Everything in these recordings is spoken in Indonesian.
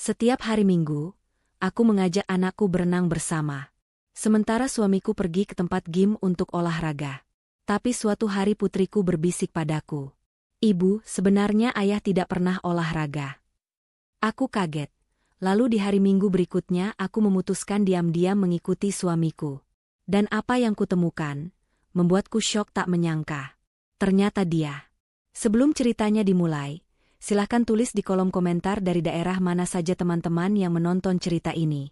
Setiap hari Minggu, aku mengajak anakku berenang bersama. Sementara suamiku pergi ke tempat gym untuk olahraga. Tapi suatu hari putriku berbisik padaku. "Ibu, sebenarnya ayah tidak pernah olahraga." Aku kaget. Lalu di hari Minggu berikutnya aku memutuskan diam-diam mengikuti suamiku. Dan apa yang kutemukan, membuatku syok tak menyangka. Ternyata dia. Sebelum ceritanya dimulai, silahkan tulis di kolom komentar dari daerah mana saja teman-teman yang menonton cerita ini.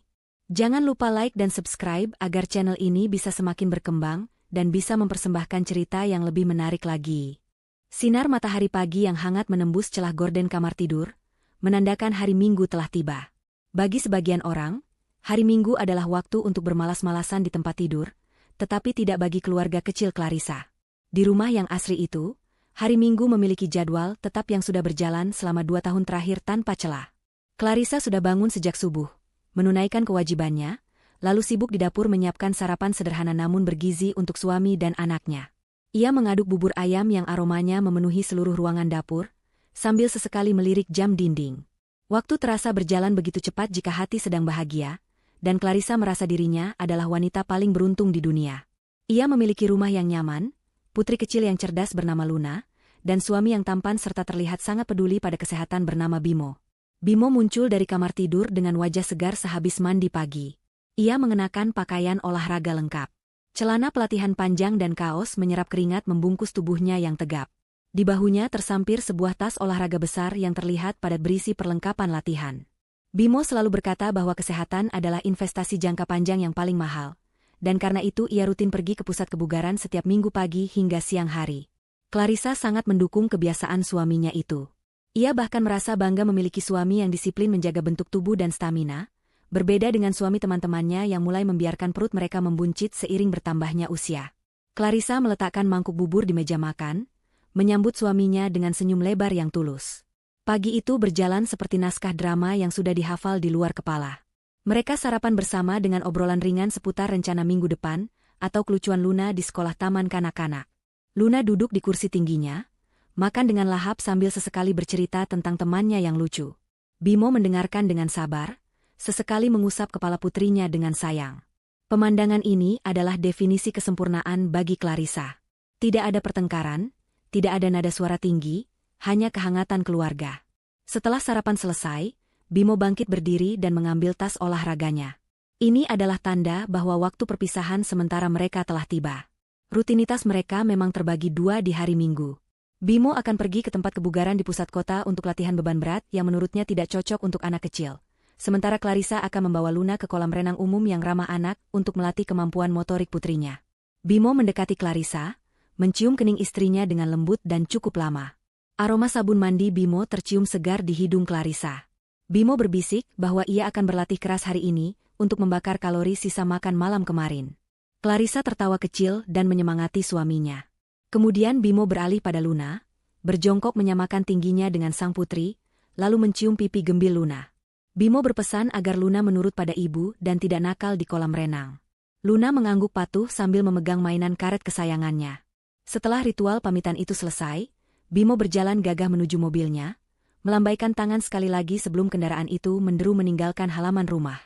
Jangan lupa like dan subscribe agar channel ini bisa semakin berkembang dan bisa mempersembahkan cerita yang lebih menarik lagi. Sinar matahari pagi yang hangat menembus celah gorden kamar tidur, menandakan hari Minggu telah tiba. Bagi sebagian orang, hari Minggu adalah waktu untuk bermalas-malasan di tempat tidur, tetapi tidak bagi keluarga kecil Clarissa. Di rumah yang asri itu, hari Minggu memiliki jadwal tetap yang sudah berjalan selama 2 tahun terakhir tanpa celah. Clarissa sudah bangun sejak subuh, menunaikan kewajibannya, lalu sibuk di dapur menyiapkan sarapan sederhana namun bergizi untuk suami dan anaknya. Ia mengaduk bubur ayam yang aromanya memenuhi seluruh ruangan dapur, sambil sesekali melirik jam dinding. Waktu terasa berjalan begitu cepat jika hati sedang bahagia, dan Clarissa merasa dirinya adalah wanita paling beruntung di dunia. Ia memiliki rumah yang nyaman, putri kecil yang cerdas bernama Luna, dan suami yang tampan serta terlihat sangat peduli pada kesehatan bernama Bimo. Bimo muncul dari kamar tidur dengan wajah segar sehabis mandi pagi. Ia mengenakan pakaian olahraga lengkap. Celana pelatihan panjang dan kaos menyerap keringat membungkus tubuhnya yang tegap. Di bahunya tersampir sebuah tas olahraga besar yang terlihat padat berisi perlengkapan latihan. Bimo selalu berkata bahwa kesehatan adalah investasi jangka panjang yang paling mahal, dan karena itu ia rutin pergi ke pusat kebugaran setiap Minggu pagi hingga siang hari. Clarissa sangat mendukung kebiasaan suaminya itu. Ia bahkan merasa bangga memiliki suami yang disiplin menjaga bentuk tubuh dan stamina, berbeda dengan suami teman-temannya yang mulai membiarkan perut mereka membuncit seiring bertambahnya usia. Clarissa meletakkan mangkuk bubur di meja makan, menyambut suaminya dengan senyum lebar yang tulus. Pagi itu berjalan seperti naskah drama yang sudah dihafal di luar kepala. Mereka sarapan bersama dengan obrolan ringan seputar rencana minggu depan, atau kelucuan Luna di sekolah taman kanak-kanak. Luna duduk di kursi tingginya, makan dengan lahap sambil sesekali bercerita tentang temannya yang lucu. Bimo mendengarkan dengan sabar, sesekali mengusap kepala putrinya dengan sayang. Pemandangan ini adalah definisi kesempurnaan bagi Clarissa. Tidak ada pertengkaran, tidak ada nada suara tinggi, hanya kehangatan keluarga. Setelah sarapan selesai, Bimo bangkit berdiri dan mengambil tas olahraganya. Ini adalah tanda bahwa waktu perpisahan sementara mereka telah tiba. Rutinitas mereka memang terbagi 2 di hari Minggu. Bimo akan pergi ke tempat kebugaran di pusat kota untuk latihan beban berat yang menurutnya tidak cocok untuk anak kecil. Sementara Clarissa akan membawa Luna ke kolam renang umum yang ramah anak untuk melatih kemampuan motorik putrinya. Bimo mendekati Clarissa, mencium kening istrinya dengan lembut dan cukup lama. Aroma sabun mandi Bimo tercium segar di hidung Clarissa. Bimo berbisik bahwa ia akan berlatih keras hari ini untuk membakar kalori sisa makan malam kemarin. Clarissa tertawa kecil dan menyemangati suaminya. Kemudian Bimo beralih pada Luna, berjongkok menyamakan tingginya dengan sang putri, lalu mencium pipi gembil Luna. Bimo berpesan agar Luna menurut pada ibu dan tidak nakal di kolam renang. Luna mengangguk patuh sambil memegang mainan karet kesayangannya. Setelah ritual pamitan itu selesai, Bimo berjalan gagah menuju mobilnya, melambaikan tangan sekali lagi sebelum kendaraan itu menderu meninggalkan halaman rumah.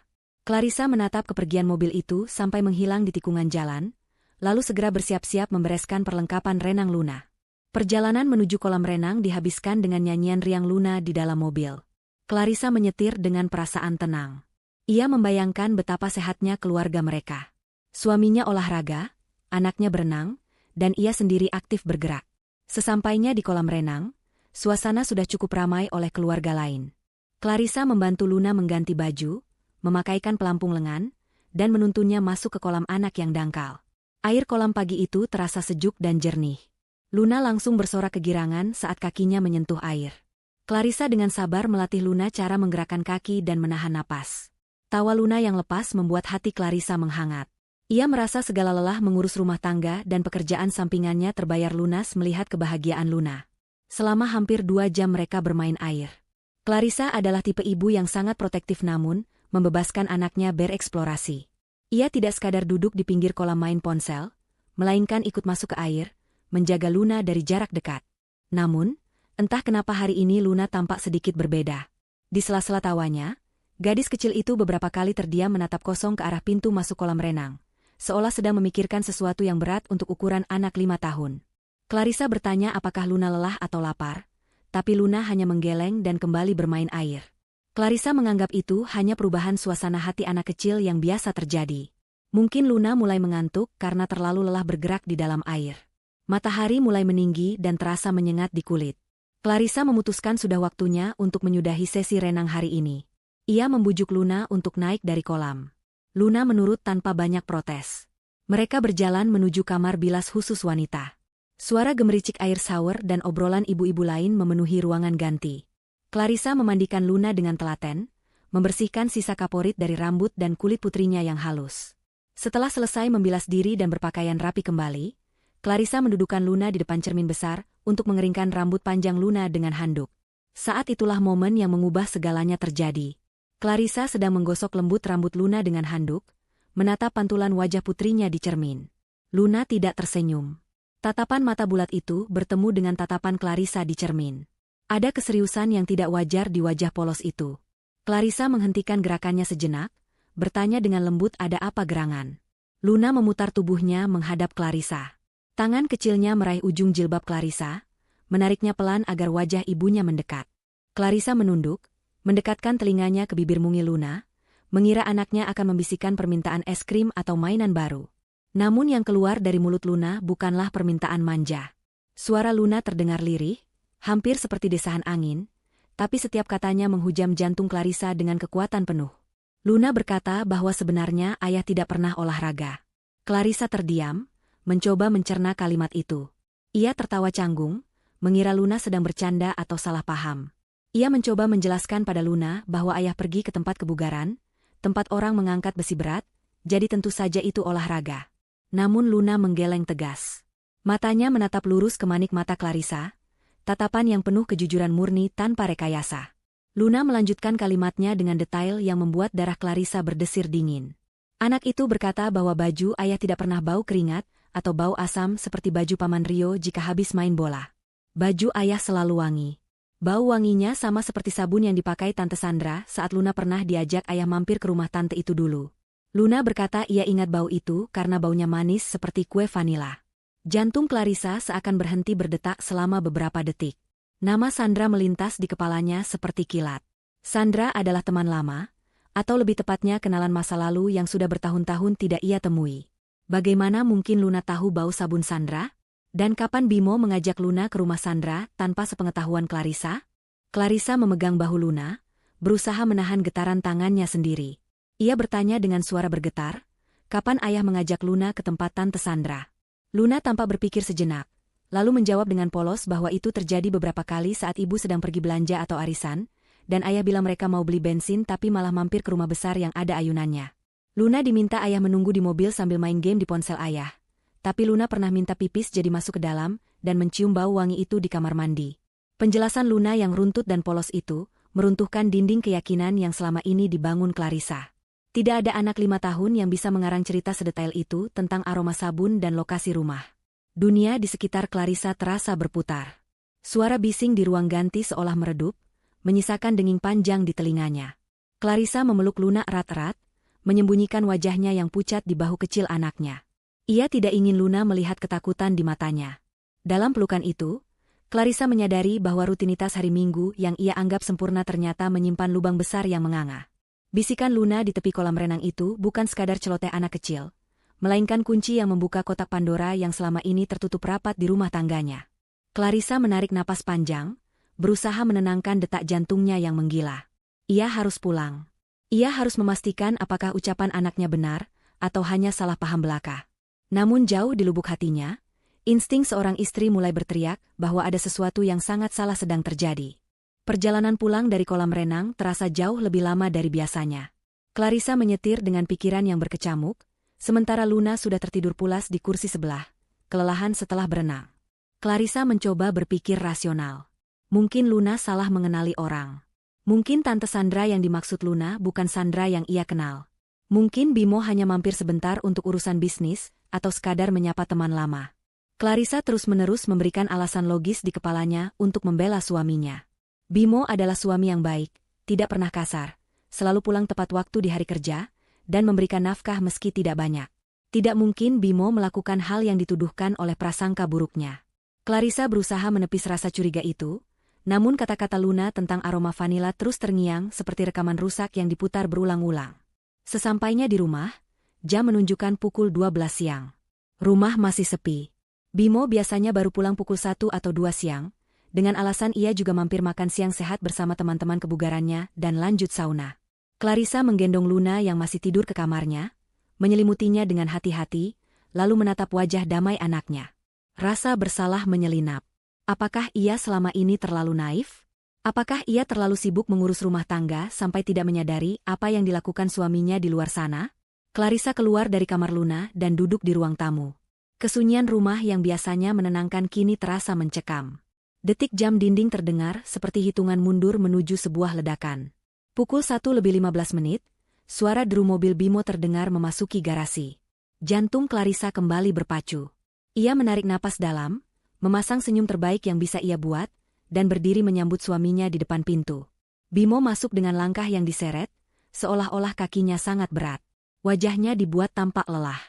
Clarissa menatap kepergian mobil itu sampai menghilang di tikungan jalan, lalu segera bersiap-siap membereskan perlengkapan renang Luna. Perjalanan menuju kolam renang dihabiskan dengan nyanyian riang Luna di dalam mobil. Clarissa menyetir dengan perasaan tenang. Ia membayangkan betapa sehatnya keluarga mereka. Suaminya olahraga, anaknya berenang, dan ia sendiri aktif bergerak. Sesampainya di kolam renang, suasana sudah cukup ramai oleh keluarga lain. Clarissa membantu Luna mengganti baju, memakaikan pelampung lengan, dan menuntunnya masuk ke kolam anak yang dangkal. Air kolam pagi itu terasa sejuk dan jernih. Luna langsung bersorak kegirangan saat kakinya menyentuh air. Clarissa dengan sabar melatih Luna cara menggerakkan kaki dan menahan napas. Tawa Luna yang lepas membuat hati Clarissa menghangat. Ia merasa segala lelah mengurus rumah tangga dan pekerjaan sampingannya terbayar lunas melihat kebahagiaan Luna. Selama hampir 2 jam mereka bermain air. Clarissa adalah tipe ibu yang sangat protektif namun, membebaskan anaknya bereksplorasi. Ia tidak sekadar duduk di pinggir kolam main ponsel, melainkan ikut masuk ke air, menjaga Luna dari jarak dekat. Namun, entah kenapa hari ini Luna tampak sedikit berbeda. Di sela-sela tawanya, Gadis kecil itu beberapa kali terdiam menatap kosong ke arah pintu masuk kolam renang, seolah sedang memikirkan sesuatu yang berat untuk ukuran anak 5 tahun. Clarissa bertanya apakah Luna lelah atau lapar, tapi Luna hanya menggeleng dan kembali bermain air. Clarissa menganggap itu hanya perubahan suasana hati anak kecil yang biasa terjadi. Mungkin Luna mulai mengantuk karena terlalu lelah bergerak di dalam air. Matahari mulai meninggi dan terasa menyengat di kulit. Clarissa memutuskan sudah waktunya untuk menyudahi sesi renang hari ini. Ia membujuk Luna untuk naik dari kolam. Luna menurut tanpa banyak protes. Mereka berjalan menuju kamar bilas khusus wanita. Suara gemericik air shower dan obrolan ibu-ibu lain memenuhi ruangan ganti. Clarissa memandikan Luna dengan telaten, membersihkan sisa kaporit dari rambut dan kulit putrinya yang halus. Setelah selesai membilas diri dan berpakaian rapi kembali, Clarissa mendudukkan Luna di depan cermin besar untuk mengeringkan rambut panjang Luna dengan handuk. Saat itulah momen yang mengubah segalanya terjadi. Clarissa sedang menggosok lembut rambut Luna dengan handuk, menatap pantulan wajah putrinya di cermin. Luna tidak tersenyum. Tatapan mata bulat itu bertemu dengan tatapan Clarissa di cermin. Ada keseriusan yang tidak wajar di wajah polos itu. Clarissa menghentikan gerakannya sejenak, bertanya dengan lembut ada apa gerangan. Luna memutar tubuhnya menghadap Clarissa. Tangan kecilnya meraih ujung jilbab Clarissa, menariknya pelan agar wajah ibunya mendekat. Clarissa menunduk, mendekatkan telinganya ke bibir mungil Luna, mengira anaknya akan membisikkan permintaan es krim atau mainan baru. Namun yang keluar dari mulut Luna bukanlah permintaan manja. Suara Luna terdengar lirih, hampir seperti desahan angin, tapi setiap katanya menghujam jantung Clarissa dengan kekuatan penuh. Luna berkata bahwa sebenarnya ayah tidak pernah olahraga. Clarissa terdiam, mencoba mencerna kalimat itu. Ia tertawa canggung, mengira Luna sedang bercanda atau salah paham. Ia mencoba menjelaskan pada Luna bahwa ayah pergi ke tempat kebugaran, tempat orang mengangkat besi berat, jadi tentu saja itu olahraga. Namun Luna menggeleng tegas. Matanya menatap lurus ke manik mata Clarissa, tatapan yang penuh kejujuran murni tanpa rekayasa. Luna melanjutkan kalimatnya dengan detail yang membuat darah Clarissa berdesir dingin. Anak itu berkata bahwa baju ayah tidak pernah bau keringat atau bau asam seperti baju Paman Rio jika habis main bola. Baju ayah selalu wangi. Bau wanginya sama seperti sabun yang dipakai Tante Sandra saat Luna pernah diajak ayah mampir ke rumah tante itu dulu. Luna berkata ia ingat bau itu karena baunya manis seperti kue vanila. Jantung Clarissa seakan berhenti berdetak selama beberapa detik. Nama Sandra melintas di kepalanya seperti kilat. Sandra adalah teman lama, atau lebih tepatnya kenalan masa lalu yang sudah bertahun-tahun tidak ia temui. Bagaimana mungkin Luna tahu bau sabun Sandra? Dan kapan Bimo mengajak Luna ke rumah Sandra tanpa sepengetahuan Clarissa? Clarissa memegang bahu Luna, berusaha menahan getaran tangannya sendiri. Ia bertanya dengan suara bergetar, kapan ayah mengajak Luna ke tempat Tante Sandra? Luna tampak berpikir sejenak, lalu menjawab dengan polos bahwa itu terjadi beberapa kali saat ibu sedang pergi belanja atau arisan, dan ayah bilang mereka mau beli bensin tapi malah mampir ke rumah besar yang ada ayunannya. Luna diminta ayah menunggu di mobil sambil main game di ponsel ayah. Tapi Luna pernah minta pipis jadi masuk ke dalam dan mencium bau wangi itu di kamar mandi. Penjelasan Luna yang runtut dan polos itu meruntuhkan dinding keyakinan yang selama ini dibangun Clarissa. Tidak ada anak 5 tahun yang bisa mengarang cerita sedetail itu tentang aroma sabun dan lokasi rumah. Dunia di sekitar Clarissa terasa berputar. Suara bising di ruang ganti seolah meredup, menyisakan denging panjang di telinganya. Clarissa memeluk Luna erat-erat, menyembunyikan wajahnya yang pucat di bahu kecil anaknya. Ia tidak ingin Luna melihat ketakutan di matanya. Dalam pelukan itu, Clarissa menyadari bahwa rutinitas hari Minggu yang ia anggap sempurna ternyata menyimpan lubang besar yang menganga. Bisikan Luna di tepi kolam renang itu bukan sekadar celoteh anak kecil, melainkan kunci yang membuka kotak Pandora yang selama ini tertutup rapat di rumah tangganya. Clarissa menarik napas panjang, berusaha menenangkan detak jantungnya yang menggila. Ia harus pulang. Ia harus memastikan apakah ucapan anaknya benar, atau hanya salah paham belaka. Namun jauh di lubuk hatinya, insting seorang istri mulai berteriak bahwa ada sesuatu yang sangat salah sedang terjadi. Perjalanan pulang dari kolam renang terasa jauh lebih lama dari biasanya. Clarissa menyetir dengan pikiran yang berkecamuk, sementara Luna sudah tertidur pulas di kursi sebelah, kelelahan setelah berenang. Clarissa mencoba berpikir rasional. Mungkin Luna salah mengenali orang. Mungkin Tante Sandra yang dimaksud Luna bukan Sandra yang ia kenal. Mungkin Bimo hanya mampir sebentar untuk urusan bisnis, atau sekadar menyapa teman lama. Clarissa terus-menerus memberikan alasan logis di kepalanya untuk membela suaminya. Bimo adalah suami yang baik, tidak pernah kasar, selalu pulang tepat waktu di hari kerja, dan memberikan nafkah meski tidak banyak. Tidak mungkin Bimo melakukan hal yang dituduhkan oleh prasangka buruknya. Clarissa berusaha menepis rasa curiga itu, namun kata-kata Luna tentang aroma vanila terus terngiang seperti rekaman rusak yang diputar berulang-ulang. Sesampainya di rumah, jam menunjukkan pukul 12 siang. Rumah masih sepi. Bimo biasanya baru pulang pukul 1 atau 2 siang, dengan alasan ia juga mampir makan siang sehat bersama teman-teman kebugarannya dan lanjut sauna. Clarissa menggendong Luna yang masih tidur ke kamarnya, menyelimutinya dengan hati-hati, lalu menatap wajah damai anaknya. Rasa bersalah menyelinap. Apakah ia selama ini terlalu naif? Apakah ia terlalu sibuk mengurus rumah tangga sampai tidak menyadari apa yang dilakukan suaminya di luar sana? Clarissa keluar dari kamar Luna dan duduk di ruang tamu. Kesunyian rumah yang biasanya menenangkan kini terasa mencekam. Detik jam dinding terdengar seperti hitungan mundur menuju sebuah ledakan. Pukul 1:15, suara deru mobil Bimo terdengar memasuki garasi. Jantung Clarissa kembali berpacu. Ia menarik napas dalam, memasang senyum terbaik yang bisa ia buat, dan berdiri menyambut suaminya di depan pintu. Bimo masuk dengan langkah yang diseret, seolah-olah kakinya sangat berat. Wajahnya dibuat tampak lelah.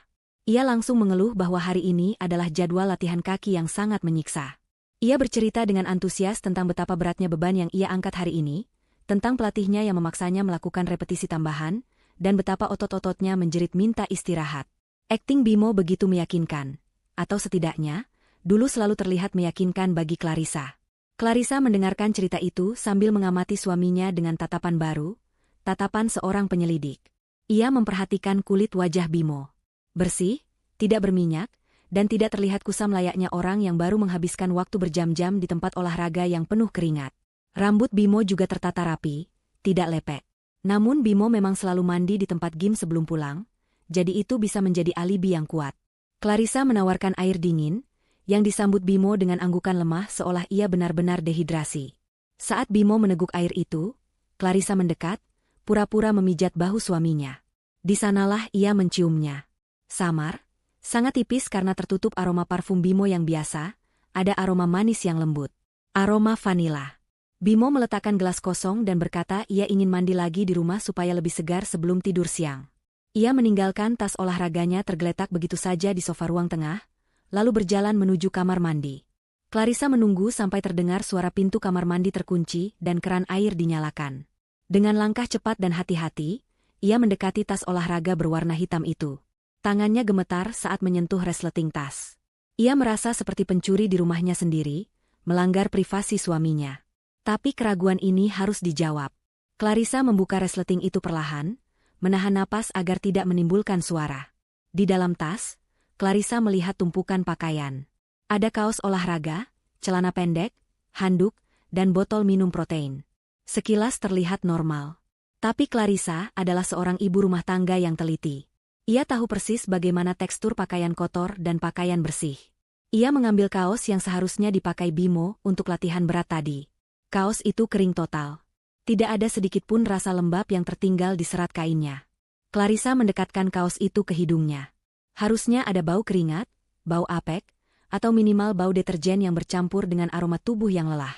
Ia langsung mengeluh bahwa hari ini adalah jadwal latihan kaki yang sangat menyiksa. Ia bercerita dengan antusias tentang betapa beratnya beban yang ia angkat hari ini, tentang pelatihnya yang memaksanya melakukan repetisi tambahan, dan betapa otot-ototnya menjerit minta istirahat. Akting Bimo begitu meyakinkan, atau setidaknya, dulu selalu terlihat meyakinkan bagi Clarissa. Clarissa mendengarkan cerita itu sambil mengamati suaminya dengan tatapan baru, tatapan seorang penyelidik. Ia memperhatikan kulit wajah Bimo. Bersih, tidak berminyak, dan tidak terlihat kusam layaknya orang yang baru menghabiskan waktu berjam-jam di tempat olahraga yang penuh keringat. Rambut Bimo juga tertata rapi, tidak lepek. Namun Bimo memang selalu mandi di tempat gym sebelum pulang, jadi itu bisa menjadi alibi yang kuat. Clarissa menawarkan air dingin, yang disambut Bimo dengan anggukan lemah seolah ia benar-benar dehidrasi. Saat Bimo meneguk air itu, Clarissa mendekat, pura-pura memijat bahu suaminya. Di sanalah ia menciumnya. Samar, sangat tipis karena tertutup aroma parfum Bimo yang biasa, ada aroma manis yang lembut. Aroma vanila. Bimo meletakkan gelas kosong dan berkata ia ingin mandi lagi di rumah supaya lebih segar sebelum tidur siang. Ia meninggalkan tas olahraganya tergeletak begitu saja di sofa ruang tengah, lalu berjalan menuju kamar mandi. Clarissa menunggu sampai terdengar suara pintu kamar mandi terkunci dan keran air dinyalakan. Dengan langkah cepat dan hati-hati, ia mendekati tas olahraga berwarna hitam itu. Tangannya gemetar saat menyentuh resleting tas. Ia merasa seperti pencuri di rumahnya sendiri, melanggar privasi suaminya. Tapi keraguan ini harus dijawab. Clarissa membuka resleting itu perlahan, menahan napas agar tidak menimbulkan suara. Di dalam tas, Clarissa melihat tumpukan pakaian. Ada kaos olahraga, celana pendek, handuk, dan botol minum protein. Sekilas terlihat normal. Tapi Clarissa adalah seorang ibu rumah tangga yang teliti. Ia tahu persis bagaimana tekstur pakaian kotor dan pakaian bersih. Ia mengambil kaos yang seharusnya dipakai Bimo untuk latihan berat tadi. Kaos itu kering total. Tidak ada sedikit pun rasa lembab yang tertinggal di serat kainnya. Clarissa mendekatkan kaos itu ke hidungnya. Harusnya ada bau keringat, bau apek, atau minimal bau deterjen yang bercampur dengan aroma tubuh yang lelah.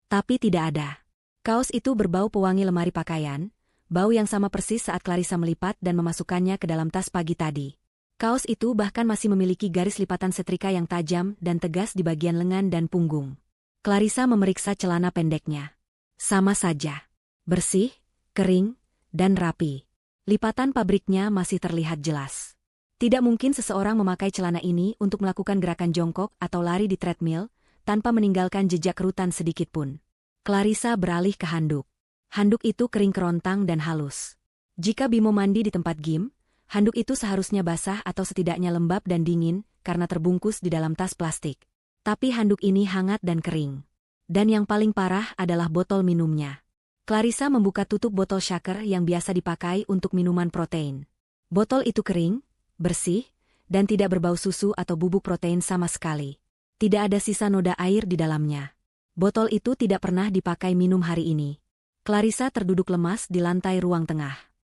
Tapi tidak ada. Kaos itu berbau pewangi lemari pakaian, bau yang sama persis saat Clarissa melipat dan memasukkannya ke dalam tas pagi tadi. Kaos itu bahkan masih memiliki garis lipatan setrika yang tajam dan tegas di bagian lengan dan punggung. Clarissa memeriksa celana pendeknya. Sama saja. Bersih, kering, dan rapi. Lipatan pabriknya masih terlihat jelas. Tidak mungkin seseorang memakai celana ini untuk melakukan gerakan jongkok atau lari di treadmill, tanpa meninggalkan jejak kerutan sedikitpun. Clarissa beralih ke handuk. Handuk itu kering kerontang dan halus. Jika Bimo mandi di tempat gym, handuk itu seharusnya basah atau setidaknya lembab dan dingin, karena terbungkus di dalam tas plastik. Tapi handuk ini hangat dan kering. Dan yang paling parah adalah botol minumnya. Clarissa membuka tutup botol shaker yang biasa dipakai untuk minuman protein. Botol itu kering, bersih, dan tidak berbau susu atau bubuk protein sama sekali. Tidak ada sisa noda air di dalamnya. Botol itu tidak pernah dipakai minum hari ini. Clarissa terduduk lemas di lantai ruang tengah.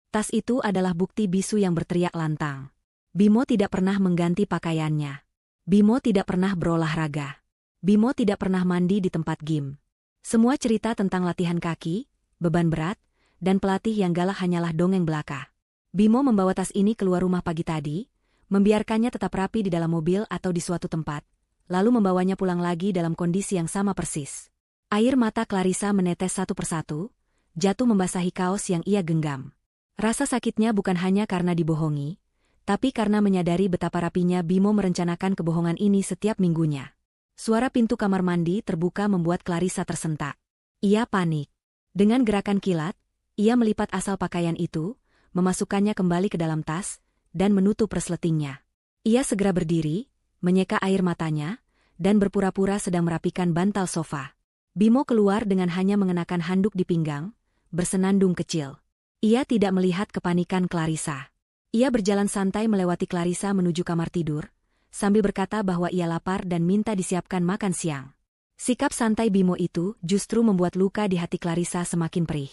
Tas itu adalah bukti bisu yang berteriak lantang. Bimo tidak pernah mengganti pakaiannya. Bimo tidak pernah berolahraga. Bimo tidak pernah mandi di tempat gym. Semua cerita tentang latihan kaki, beban berat, dan pelatih yang galak hanyalah dongeng belaka. Bimo membawa tas ini keluar rumah pagi tadi, membiarkannya tetap rapi di dalam mobil atau di suatu tempat, lalu membawanya pulang lagi dalam kondisi yang sama persis. Air mata Clarissa menetes satu persatu, jatuh membasahi kaos yang ia genggam. Rasa sakitnya bukan hanya karena dibohongi, tapi karena menyadari betapa rapinya Bimo merencanakan kebohongan ini setiap minggunya. Suara pintu kamar mandi terbuka membuat Clarissa tersentak. Ia panik. Dengan gerakan kilat, ia melipat asal pakaian itu, memasukkannya kembali ke dalam tas, dan menutup resletingnya. Ia segera berdiri, menyeka air matanya, dan berpura-pura sedang merapikan bantal sofa. Bimo keluar dengan hanya mengenakan handuk di pinggang, bersenandung kecil. Ia tidak melihat kepanikan Clarissa. Ia berjalan santai melewati Clarissa menuju kamar tidur, sambil berkata bahwa ia lapar dan minta disiapkan makan siang. Sikap santai Bimo itu justru membuat luka di hati Clarissa semakin perih.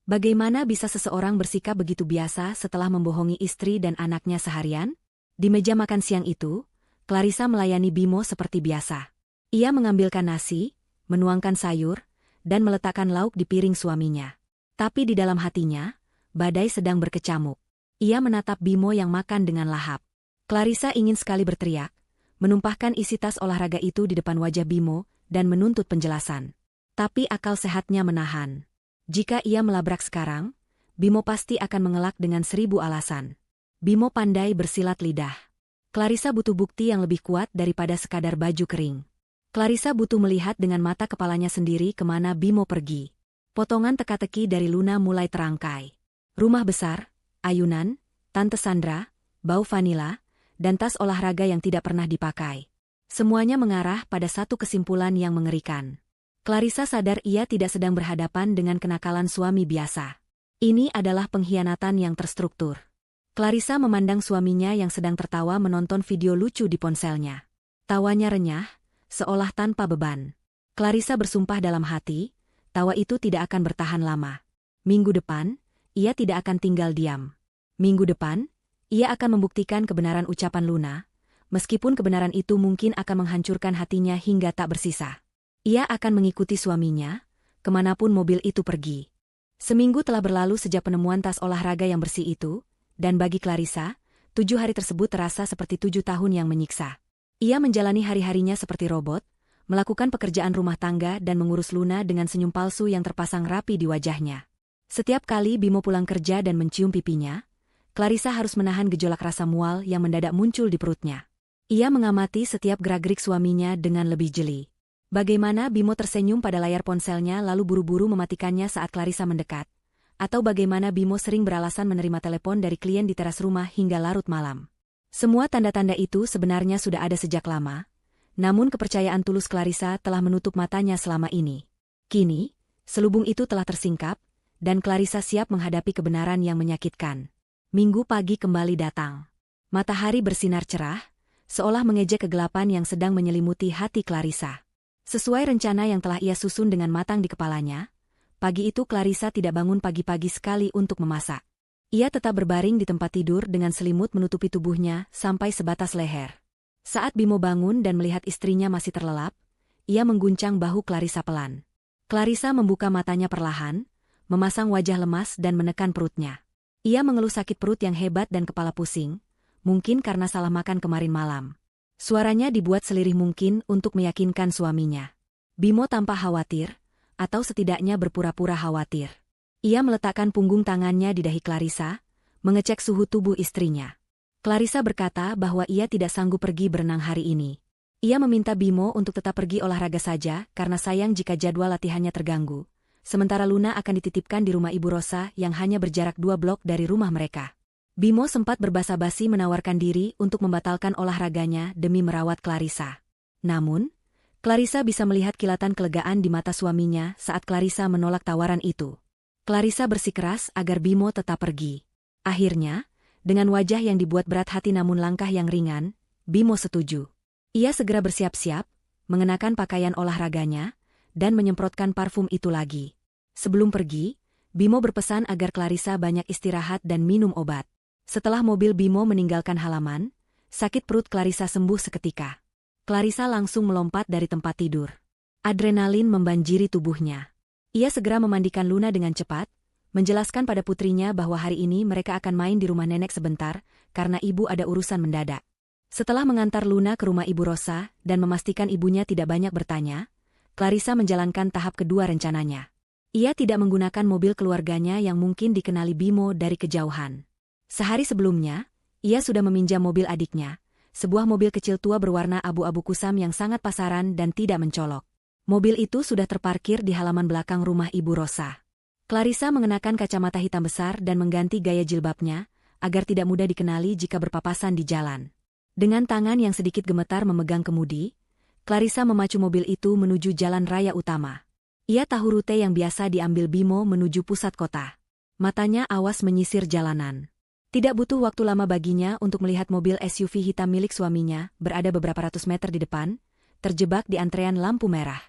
Bagaimana bisa seseorang bersikap begitu biasa setelah membohongi istri dan anaknya seharian? Di meja makan siang itu, Clarissa melayani Bimo seperti biasa. Ia mengambilkan nasi, menuangkan sayur, dan meletakkan lauk di piring suaminya. Tapi di dalam hatinya, badai sedang berkecamuk. Ia menatap Bimo yang makan dengan lahap. Clarissa ingin sekali berteriak, menumpahkan isi tas olahraga itu di depan wajah Bimo, dan menuntut penjelasan. Tapi akal sehatnya menahan. Jika ia melabrak sekarang, Bimo pasti akan mengelak dengan 1000 alasan. Bimo pandai bersilat lidah. Clarissa butuh bukti yang lebih kuat daripada sekadar baju kering. Clarissa butuh melihat dengan mata kepalanya sendiri kemana Bimo pergi. Potongan teka-teki dari Luna mulai terangkai. Rumah besar, ayunan, Tante Sandra, bau vanila, dan tas olahraga yang tidak pernah dipakai. Semuanya mengarah pada satu kesimpulan yang mengerikan. Clarissa sadar ia tidak sedang berhadapan dengan kenakalan suami biasa. Ini adalah pengkhianatan yang terstruktur. Clarissa memandang suaminya yang sedang tertawa menonton video lucu di ponselnya. Tawanya renyah, seolah tanpa beban. Clarissa bersumpah dalam hati, tawa itu tidak akan bertahan lama. Minggu depan, ia tidak akan tinggal diam. Minggu depan, ia akan membuktikan kebenaran ucapan Luna, meskipun kebenaran itu mungkin akan menghancurkan hatinya hingga tak bersisa. Ia akan mengikuti suaminya, kemanapun mobil itu pergi. Seminggu telah berlalu sejak penemuan tas olahraga yang bersih itu, dan bagi Clarissa, 7 hari tersebut terasa seperti 7 tahun yang menyiksa. Ia menjalani hari-harinya seperti robot, melakukan pekerjaan rumah tangga dan mengurus Luna dengan senyum palsu yang terpasang rapi di wajahnya. Setiap kali Bimo pulang kerja dan mencium pipinya, Clarissa harus menahan gejolak rasa mual yang mendadak muncul di perutnya. Ia mengamati setiap gerak-gerik suaminya dengan lebih jeli. Bagaimana Bimo tersenyum pada layar ponselnya lalu buru-buru mematikannya saat Clarissa mendekat, atau bagaimana Bimo sering beralasan menerima telepon dari klien di teras rumah hingga larut malam. Semua tanda-tanda itu sebenarnya sudah ada sejak lama, namun kepercayaan tulus Clarissa telah menutup matanya selama ini. Kini, selubung itu telah tersingkap, dan Clarissa siap menghadapi kebenaran yang menyakitkan. Minggu pagi kembali datang. Matahari bersinar cerah, seolah mengejek kegelapan yang sedang menyelimuti hati Clarissa. Sesuai rencana yang telah ia susun dengan matang di kepalanya, pagi itu Clarissa tidak bangun pagi-pagi sekali untuk memasak. Ia tetap berbaring di tempat tidur dengan selimut menutupi tubuhnya sampai sebatas leher. Saat Bimo bangun dan melihat istrinya masih terlelap, ia mengguncang bahu Clarissa pelan. Clarissa membuka matanya perlahan, memasang wajah lemas dan menekan perutnya. Ia mengeluh sakit perut yang hebat dan kepala pusing, mungkin karena salah makan kemarin malam. Suaranya dibuat selirih mungkin untuk meyakinkan suaminya. Bimo tampak khawatir, atau setidaknya berpura-pura khawatir. Ia meletakkan punggung tangannya di dahi Clarissa, mengecek suhu tubuh istrinya. Clarissa berkata bahwa ia tidak sanggup pergi berenang hari ini. Ia meminta Bimo untuk tetap pergi olahraga saja karena sayang jika jadwal latihannya terganggu. Sementara Luna akan dititipkan di rumah Ibu Rosa yang hanya berjarak 2 blok dari rumah mereka. Bimo sempat berbasa-basi menawarkan diri untuk membatalkan olahraganya demi merawat Clarissa. Namun, Clarissa bisa melihat kilatan kelegaan di mata suaminya saat Clarissa menolak tawaran itu. Clarissa bersikeras agar Bimo tetap pergi. Akhirnya, dengan wajah yang dibuat berat hati namun langkah yang ringan, Bimo setuju. Ia segera bersiap-siap, mengenakan pakaian olahraganya, dan menyemprotkan parfum itu lagi. Sebelum pergi, Bimo berpesan agar Clarissa banyak istirahat dan minum obat. Setelah mobil Bimo meninggalkan halaman, sakit perut Clarissa sembuh seketika. Clarissa langsung melompat dari tempat tidur. Adrenalin membanjiri tubuhnya. Ia segera memandikan Luna dengan cepat, menjelaskan pada putrinya bahwa hari ini mereka akan main di rumah nenek sebentar, karena ibu ada urusan mendadak. Setelah mengantar Luna ke rumah Ibu Rosa dan memastikan ibunya tidak banyak bertanya, Clarissa menjalankan tahap kedua rencananya. Ia tidak menggunakan mobil keluarganya yang mungkin dikenali Bimo dari kejauhan. Sehari sebelumnya, ia sudah meminjam mobil adiknya, sebuah mobil kecil tua berwarna abu-abu kusam yang sangat pasaran dan tidak mencolok. Mobil itu sudah terparkir di halaman belakang rumah Ibu Rosa. Clarissa mengenakan kacamata hitam besar dan mengganti gaya jilbabnya, agar tidak mudah dikenali jika berpapasan di jalan. Dengan tangan yang sedikit gemetar memegang kemudi, Clarissa memacu mobil itu menuju jalan raya utama. Ia tahu rute yang biasa diambil Bimo menuju pusat kota. Matanya awas menyisir jalanan. Tidak butuh waktu lama baginya untuk melihat mobil SUV hitam milik suaminya berada beberapa ratus meter di depan, terjebak di antrean lampu merah.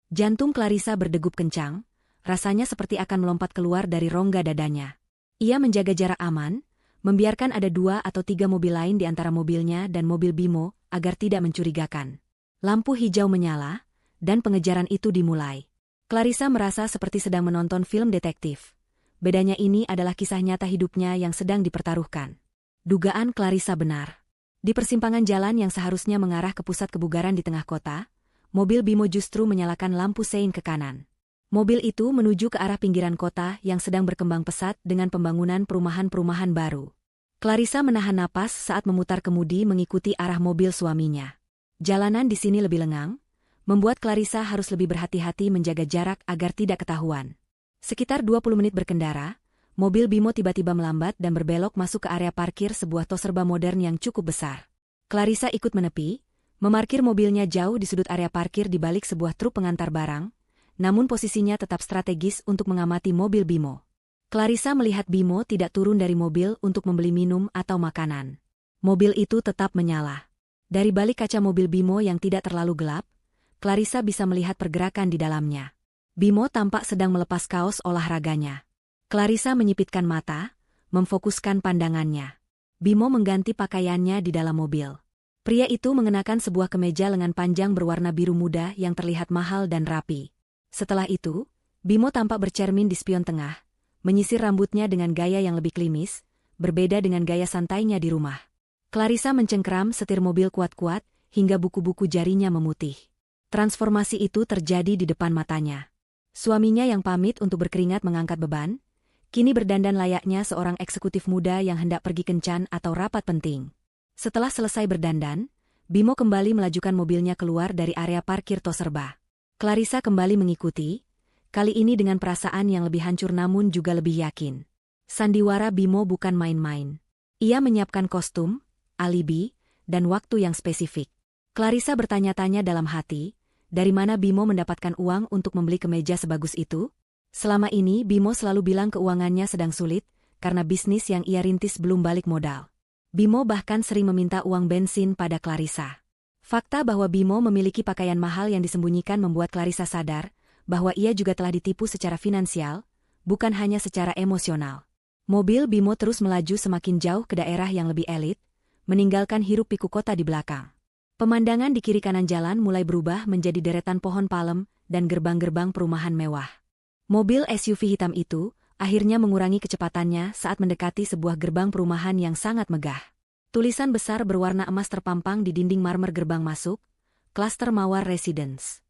Jantung Clarissa berdegup kencang, rasanya seperti akan melompat keluar dari rongga dadanya. Ia menjaga jarak aman, membiarkan ada 2 atau 3 mobil lain di antara mobilnya dan mobil Bimo agar tidak mencurigakan. Lampu hijau menyala, dan pengejaran itu dimulai. Clarissa merasa seperti sedang menonton film detektif. Bedanya ini adalah kisah nyata hidupnya yang sedang dipertaruhkan. Dugaan Clarissa benar. Di persimpangan jalan yang seharusnya mengarah ke pusat kebugaran di tengah kota, mobil Bimo justru menyalakan lampu sein ke kanan. Mobil itu menuju ke arah pinggiran kota yang sedang berkembang pesat dengan pembangunan perumahan-perumahan baru. Clarissa menahan napas saat memutar kemudi mengikuti arah mobil suaminya. Jalanan di sini lebih lengang, membuat Clarissa harus lebih berhati-hati menjaga jarak agar tidak ketahuan. Sekitar 20 menit berkendara, mobil Bimo tiba-tiba melambat dan berbelok masuk ke area parkir sebuah tos serba modern yang cukup besar. Clarissa ikut menepi, memarkir mobilnya jauh di sudut area parkir di balik sebuah truk pengantar barang, namun posisinya tetap strategis untuk mengamati mobil Bimo. Clarissa melihat Bimo tidak turun dari mobil untuk membeli minum atau makanan. Mobil itu tetap menyala. Dari balik kaca mobil Bimo yang tidak terlalu gelap, Clarissa bisa melihat pergerakan di dalamnya. Bimo tampak sedang melepas kaos olahraganya. Clarissa menyipitkan mata, memfokuskan pandangannya. Bimo mengganti pakaiannya di dalam mobil. Pria itu mengenakan sebuah kemeja lengan panjang berwarna biru muda yang terlihat mahal dan rapi. Setelah itu, Bimo tampak bercermin di spion tengah, menyisir rambutnya dengan gaya yang lebih klimis, berbeda dengan gaya santainya di rumah. Clarissa mencengkeram setir mobil kuat-kuat, hingga buku-buku jarinya memutih. Transformasi itu terjadi di depan matanya. Suaminya yang pamit untuk berkeringat mengangkat beban, kini berdandan layaknya seorang eksekutif muda yang hendak pergi kencan atau rapat penting. Setelah selesai berdandan, Bimo kembali melajukan mobilnya keluar dari area parkir tos serba. Clarissa kembali mengikuti, kali ini dengan perasaan yang lebih hancur namun juga lebih yakin. Sandiwara Bimo bukan main-main. Ia menyiapkan kostum, alibi, dan waktu yang spesifik. Clarissa bertanya-tanya dalam hati, dari mana Bimo mendapatkan uang untuk membeli kemeja sebagus itu? Selama ini Bimo selalu bilang keuangannya sedang sulit, karena bisnis yang ia rintis belum balik modal. Bimo bahkan sering meminta uang bensin pada Clarissa. Fakta bahwa Bimo memiliki pakaian mahal yang disembunyikan membuat Clarissa sadar bahwa ia juga telah ditipu secara finansial, bukan hanya secara emosional. Mobil Bimo terus melaju semakin jauh ke daerah yang lebih elit, meninggalkan hiruk-pikuk kota di belakang. Pemandangan di kiri kanan jalan mulai berubah menjadi deretan pohon palem dan gerbang-gerbang perumahan mewah. Mobil SUV hitam itu akhirnya mengurangi kecepatannya saat mendekati sebuah gerbang perumahan yang sangat megah. Tulisan besar berwarna emas terpampang di dinding marmer gerbang masuk, Klaster Mawar Residence.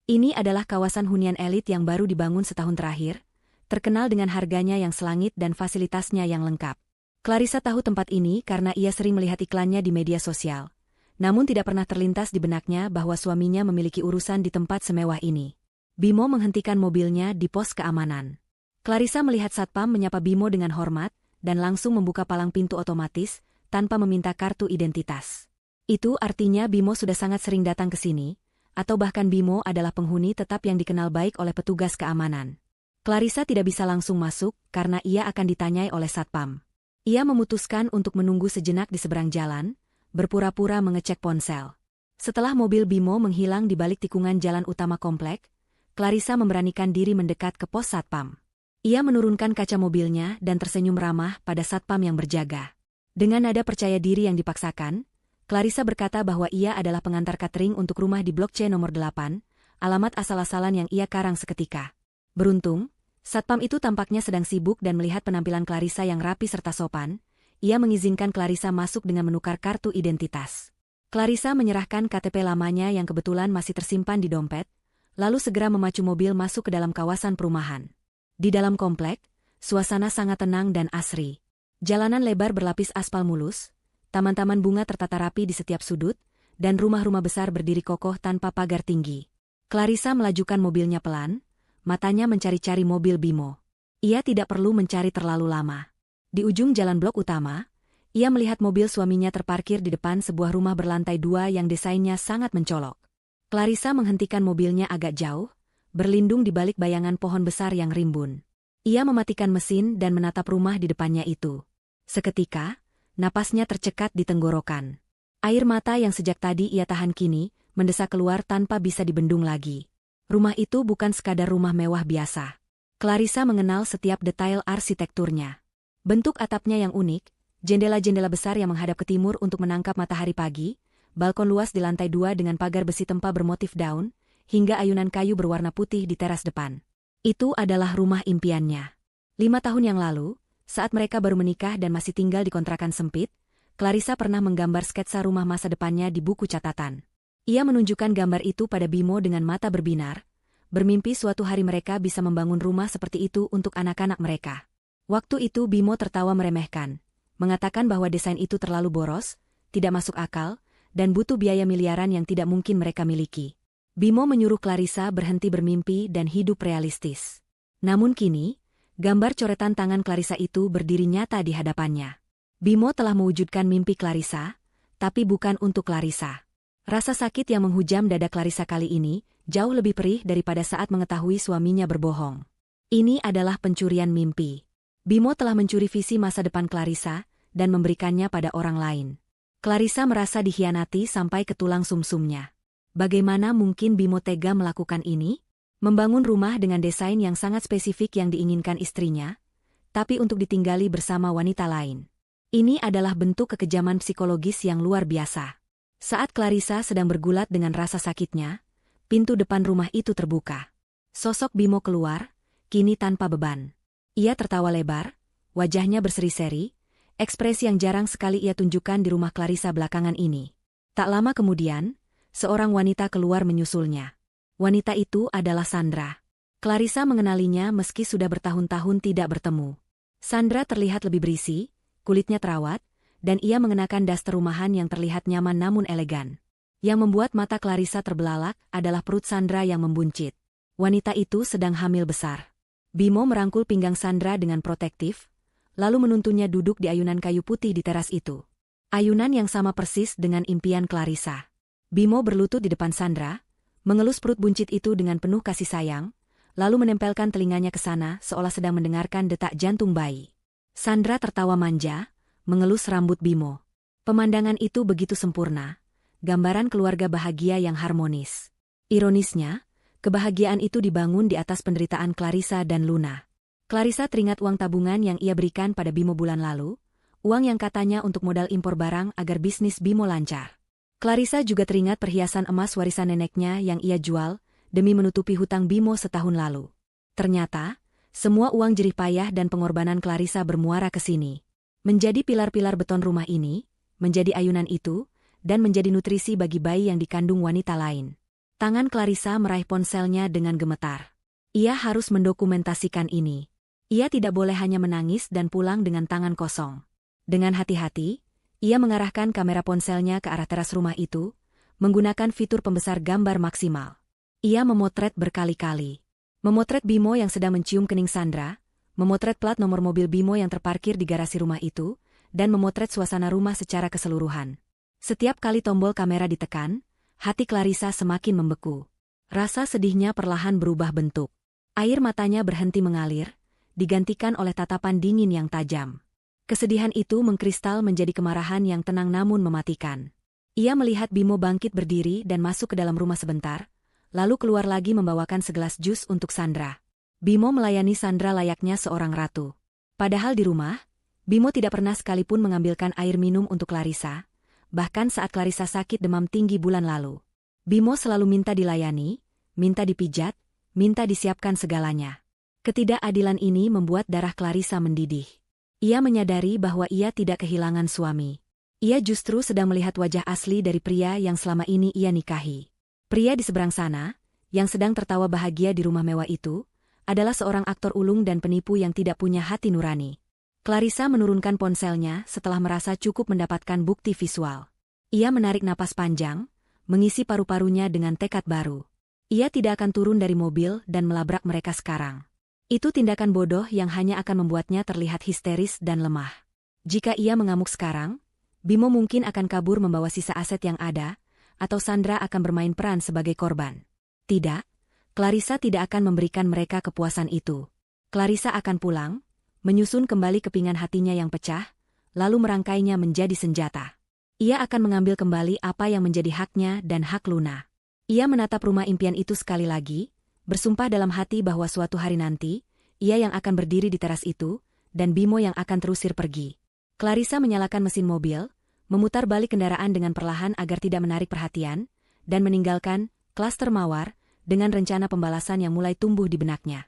Ini adalah kawasan hunian elit yang baru dibangun setahun terakhir, terkenal dengan harganya yang selangit dan fasilitasnya yang lengkap. Clarissa tahu tempat ini karena ia sering melihat iklannya di media sosial, namun tidak pernah terlintas di benaknya bahwa suaminya memiliki urusan di tempat semewah ini. Bimo menghentikan mobilnya di pos keamanan. Clarissa melihat satpam menyapa Bimo dengan hormat dan langsung membuka palang pintu otomatis, tanpa meminta kartu identitas. Itu artinya Bimo sudah sangat sering datang ke sini, atau bahkan Bimo adalah penghuni tetap yang dikenal baik oleh petugas keamanan. Clarissa tidak bisa langsung masuk karena ia akan ditanyai oleh satpam. Ia memutuskan untuk menunggu sejenak di seberang jalan, berpura-pura mengecek ponsel. Setelah mobil Bimo menghilang di balik tikungan jalan utama komplek, Clarissa memberanikan diri mendekat ke pos satpam. Ia menurunkan kaca mobilnya dan tersenyum ramah pada satpam yang berjaga. Dengan nada percaya diri yang dipaksakan, Clarissa berkata bahwa ia adalah pengantar catering untuk rumah di Blok C nomor 8, alamat asal-asalan yang ia karang seketika. Beruntung, Satpam itu tampaknya sedang sibuk dan melihat penampilan Clarissa yang rapi serta sopan. Ia mengizinkan Clarissa masuk dengan menukar kartu identitas. Clarissa menyerahkan KTP lamanya yang kebetulan masih tersimpan di dompet, lalu segera memacu mobil masuk ke dalam kawasan perumahan. Di dalam komplek, suasana sangat tenang dan asri. Jalanan lebar berlapis aspal mulus, taman-taman bunga tertata rapi di setiap sudut, dan rumah-rumah besar berdiri kokoh tanpa pagar tinggi. Clarissa melajukan mobilnya pelan, matanya mencari-cari mobil Bimo. Ia tidak perlu mencari terlalu lama. Di ujung jalan blok utama, ia melihat mobil suaminya terparkir di depan sebuah rumah berlantai 2 yang desainnya sangat mencolok. Clarissa menghentikan mobilnya agak jauh, berlindung di balik bayangan pohon besar yang rimbun. Ia mematikan mesin dan menatap rumah di depannya itu. Seketika, napasnya tercekat di tenggorokan. Air mata yang sejak tadi ia tahan kini, mendesak keluar tanpa bisa dibendung lagi. Rumah itu bukan sekadar rumah mewah biasa. Clarissa mengenal setiap detail arsitekturnya. Bentuk atapnya yang unik, jendela-jendela besar yang menghadap ke timur untuk menangkap matahari pagi, balkon luas di lantai 2 dengan pagar besi tempa bermotif daun, hingga ayunan kayu berwarna putih di teras depan. Itu adalah rumah impiannya. 5 tahun yang lalu, saat mereka baru menikah dan masih tinggal di kontrakan sempit, Clarissa pernah menggambar sketsa rumah masa depannya di buku catatan. Ia menunjukkan gambar itu pada Bimo dengan mata berbinar, bermimpi suatu hari mereka bisa membangun rumah seperti itu untuk anak-anak mereka. Waktu itu Bimo tertawa meremehkan, mengatakan bahwa desain itu terlalu boros, tidak masuk akal, dan butuh biaya miliaran yang tidak mungkin mereka miliki. Bimo menyuruh Clarissa berhenti bermimpi dan hidup realistis. Namun kini, gambar coretan tangan Clarissa itu berdiri nyata di hadapannya. Bimo telah mewujudkan mimpi Clarissa, tapi bukan untuk Clarissa. Rasa sakit yang menghujam dada Clarissa kali ini jauh lebih perih daripada saat mengetahui suaminya berbohong. Ini adalah pencurian mimpi. Bimo telah mencuri visi masa depan Clarissa dan memberikannya pada orang lain. Clarissa merasa dikhianati sampai ke tulang sumsumnya. Bagaimana mungkin Bimo tega melakukan ini? Membangun rumah dengan desain yang sangat spesifik yang diinginkan istrinya, tapi untuk ditinggali bersama wanita lain. Ini adalah bentuk kekejaman psikologis yang luar biasa. Saat Clarissa sedang bergulat dengan rasa sakitnya, pintu depan rumah itu terbuka. Sosok Bimo keluar, kini tanpa beban. Ia tertawa lebar, wajahnya berseri-seri, ekspresi yang jarang sekali ia tunjukkan di rumah Clarissa belakangan ini. Tak lama kemudian, seorang wanita keluar menyusulnya. Wanita itu adalah Sandra. Clarissa mengenalinya meski sudah bertahun-tahun tidak bertemu. Sandra terlihat lebih berisi, kulitnya terawat, dan ia mengenakan daster rumahan yang terlihat nyaman namun elegan. Yang membuat mata Clarissa terbelalak adalah perut Sandra yang membuncit. Wanita itu sedang hamil besar. Bimo merangkul pinggang Sandra dengan protektif, lalu menuntunnya duduk di ayunan kayu putih di teras itu. Ayunan yang sama persis dengan impian Clarissa. Bimo berlutut di depan Sandra, mengelus perut buncit itu dengan penuh kasih sayang, lalu menempelkan telinganya ke sana seolah sedang mendengarkan detak jantung bayi. Sandra tertawa manja, mengelus rambut Bimo. Pemandangan itu begitu sempurna, gambaran keluarga bahagia yang harmonis. Ironisnya, kebahagiaan itu dibangun di atas penderitaan Clarissa dan Luna. Clarissa teringat uang tabungan yang ia berikan pada Bimo bulan lalu, uang yang katanya untuk modal impor barang agar bisnis Bimo lancar. Clarissa juga teringat perhiasan emas warisan neneknya yang ia jual demi menutupi hutang Bimo setahun lalu. Ternyata, semua uang jerih payah dan pengorbanan Clarissa bermuara ke sini. Menjadi pilar-pilar beton rumah ini, menjadi ayunan itu, dan menjadi nutrisi bagi bayi yang dikandung wanita lain. Tangan Clarissa meraih ponselnya dengan gemetar. Ia harus mendokumentasikan ini. Ia tidak boleh hanya menangis dan pulang dengan tangan kosong. Dengan hati-hati, ia mengarahkan kamera ponselnya ke arah teras rumah itu, menggunakan fitur pembesar gambar maksimal. Ia memotret berkali-kali. Memotret Bimo yang sedang mencium kening Sandra, memotret plat nomor mobil Bimo yang terparkir di garasi rumah itu, dan memotret suasana rumah secara keseluruhan. Setiap kali tombol kamera ditekan, hati Clarissa semakin membeku. Rasa sedihnya perlahan berubah bentuk. Air matanya berhenti mengalir, digantikan oleh tatapan dingin yang tajam. Kesedihan itu mengkristal menjadi kemarahan yang tenang namun mematikan. Ia melihat Bimo bangkit berdiri dan masuk ke dalam rumah sebentar, lalu keluar lagi membawakan segelas jus untuk Sandra. Bimo melayani Sandra layaknya seorang ratu. Padahal di rumah, Bimo tidak pernah sekalipun mengambilkan air minum untuk Clarissa, bahkan saat Clarissa sakit demam tinggi bulan lalu. Bimo selalu minta dilayani, minta dipijat, minta disiapkan segalanya. Ketidakadilan ini membuat darah Clarissa mendidih. Ia menyadari bahwa ia tidak kehilangan suami. Ia justru sedang melihat wajah asli dari pria yang selama ini ia nikahi. Pria di seberang sana, yang sedang tertawa bahagia di rumah mewah itu, adalah seorang aktor ulung dan penipu yang tidak punya hati nurani. Clarissa menurunkan ponselnya setelah merasa cukup mendapatkan bukti visual. Ia menarik napas panjang, mengisi paru-parunya dengan tekad baru. Ia tidak akan turun dari mobil dan melabrak mereka sekarang. Itu tindakan bodoh yang hanya akan membuatnya terlihat histeris dan lemah. Jika ia mengamuk sekarang, Bimo mungkin akan kabur membawa sisa aset yang ada, atau Sandra akan bermain peran sebagai korban. Tidak, Clarissa tidak akan memberikan mereka kepuasan itu. Clarissa akan pulang, menyusun kembali kepingan hatinya yang pecah, lalu merangkainya menjadi senjata. Ia akan mengambil kembali apa yang menjadi haknya dan hak Luna. Ia menatap rumah impian itu sekali lagi, bersumpah dalam hati bahwa suatu hari nanti, ia yang akan berdiri di teras itu, dan Bimo yang akan terusir pergi. Clarissa menyalakan mesin mobil, memutar balik kendaraan dengan perlahan agar tidak menarik perhatian, dan meninggalkan klaster Mawar dengan rencana pembalasan yang mulai tumbuh di benaknya.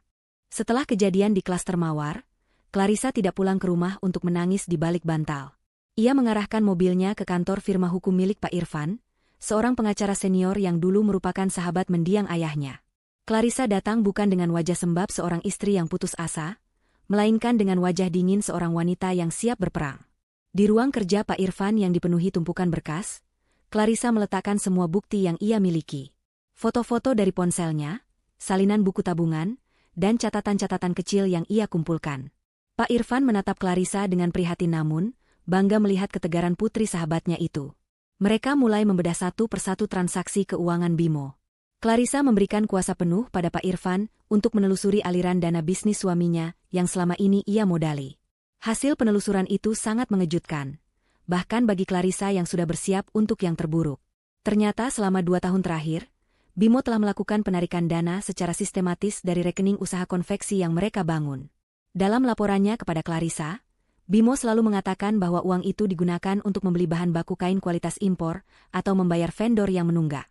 Setelah kejadian di klaster Mawar, Clarissa tidak pulang ke rumah untuk menangis di balik bantal. Ia mengarahkan mobilnya ke kantor firma hukum milik Pak Irfan, seorang pengacara senior yang dulu merupakan sahabat mendiang ayahnya. Clarissa datang bukan dengan wajah sembab seorang istri yang putus asa, melainkan dengan wajah dingin seorang wanita yang siap berperang. Di ruang kerja Pak Irfan yang dipenuhi tumpukan berkas, Clarissa meletakkan semua bukti yang ia miliki. Foto-foto dari ponselnya, salinan buku tabungan, dan catatan-catatan kecil yang ia kumpulkan. Pak Irfan menatap Clarissa dengan prihatin namun, bangga melihat ketegaran putri sahabatnya itu. Mereka mulai membedah satu persatu transaksi keuangan Bimo. Clarissa memberikan kuasa penuh pada Pak Irfan untuk menelusuri aliran dana bisnis suaminya yang selama ini ia modali. Hasil penelusuran itu sangat mengejutkan, bahkan bagi Clarissa yang sudah bersiap untuk yang terburuk. Ternyata selama 2 tahun terakhir, Bimo telah melakukan penarikan dana secara sistematis dari rekening usaha konveksi yang mereka bangun. Dalam laporannya kepada Clarissa, Bimo selalu mengatakan bahwa uang itu digunakan untuk membeli bahan baku kain kualitas impor atau membayar vendor yang menunggak.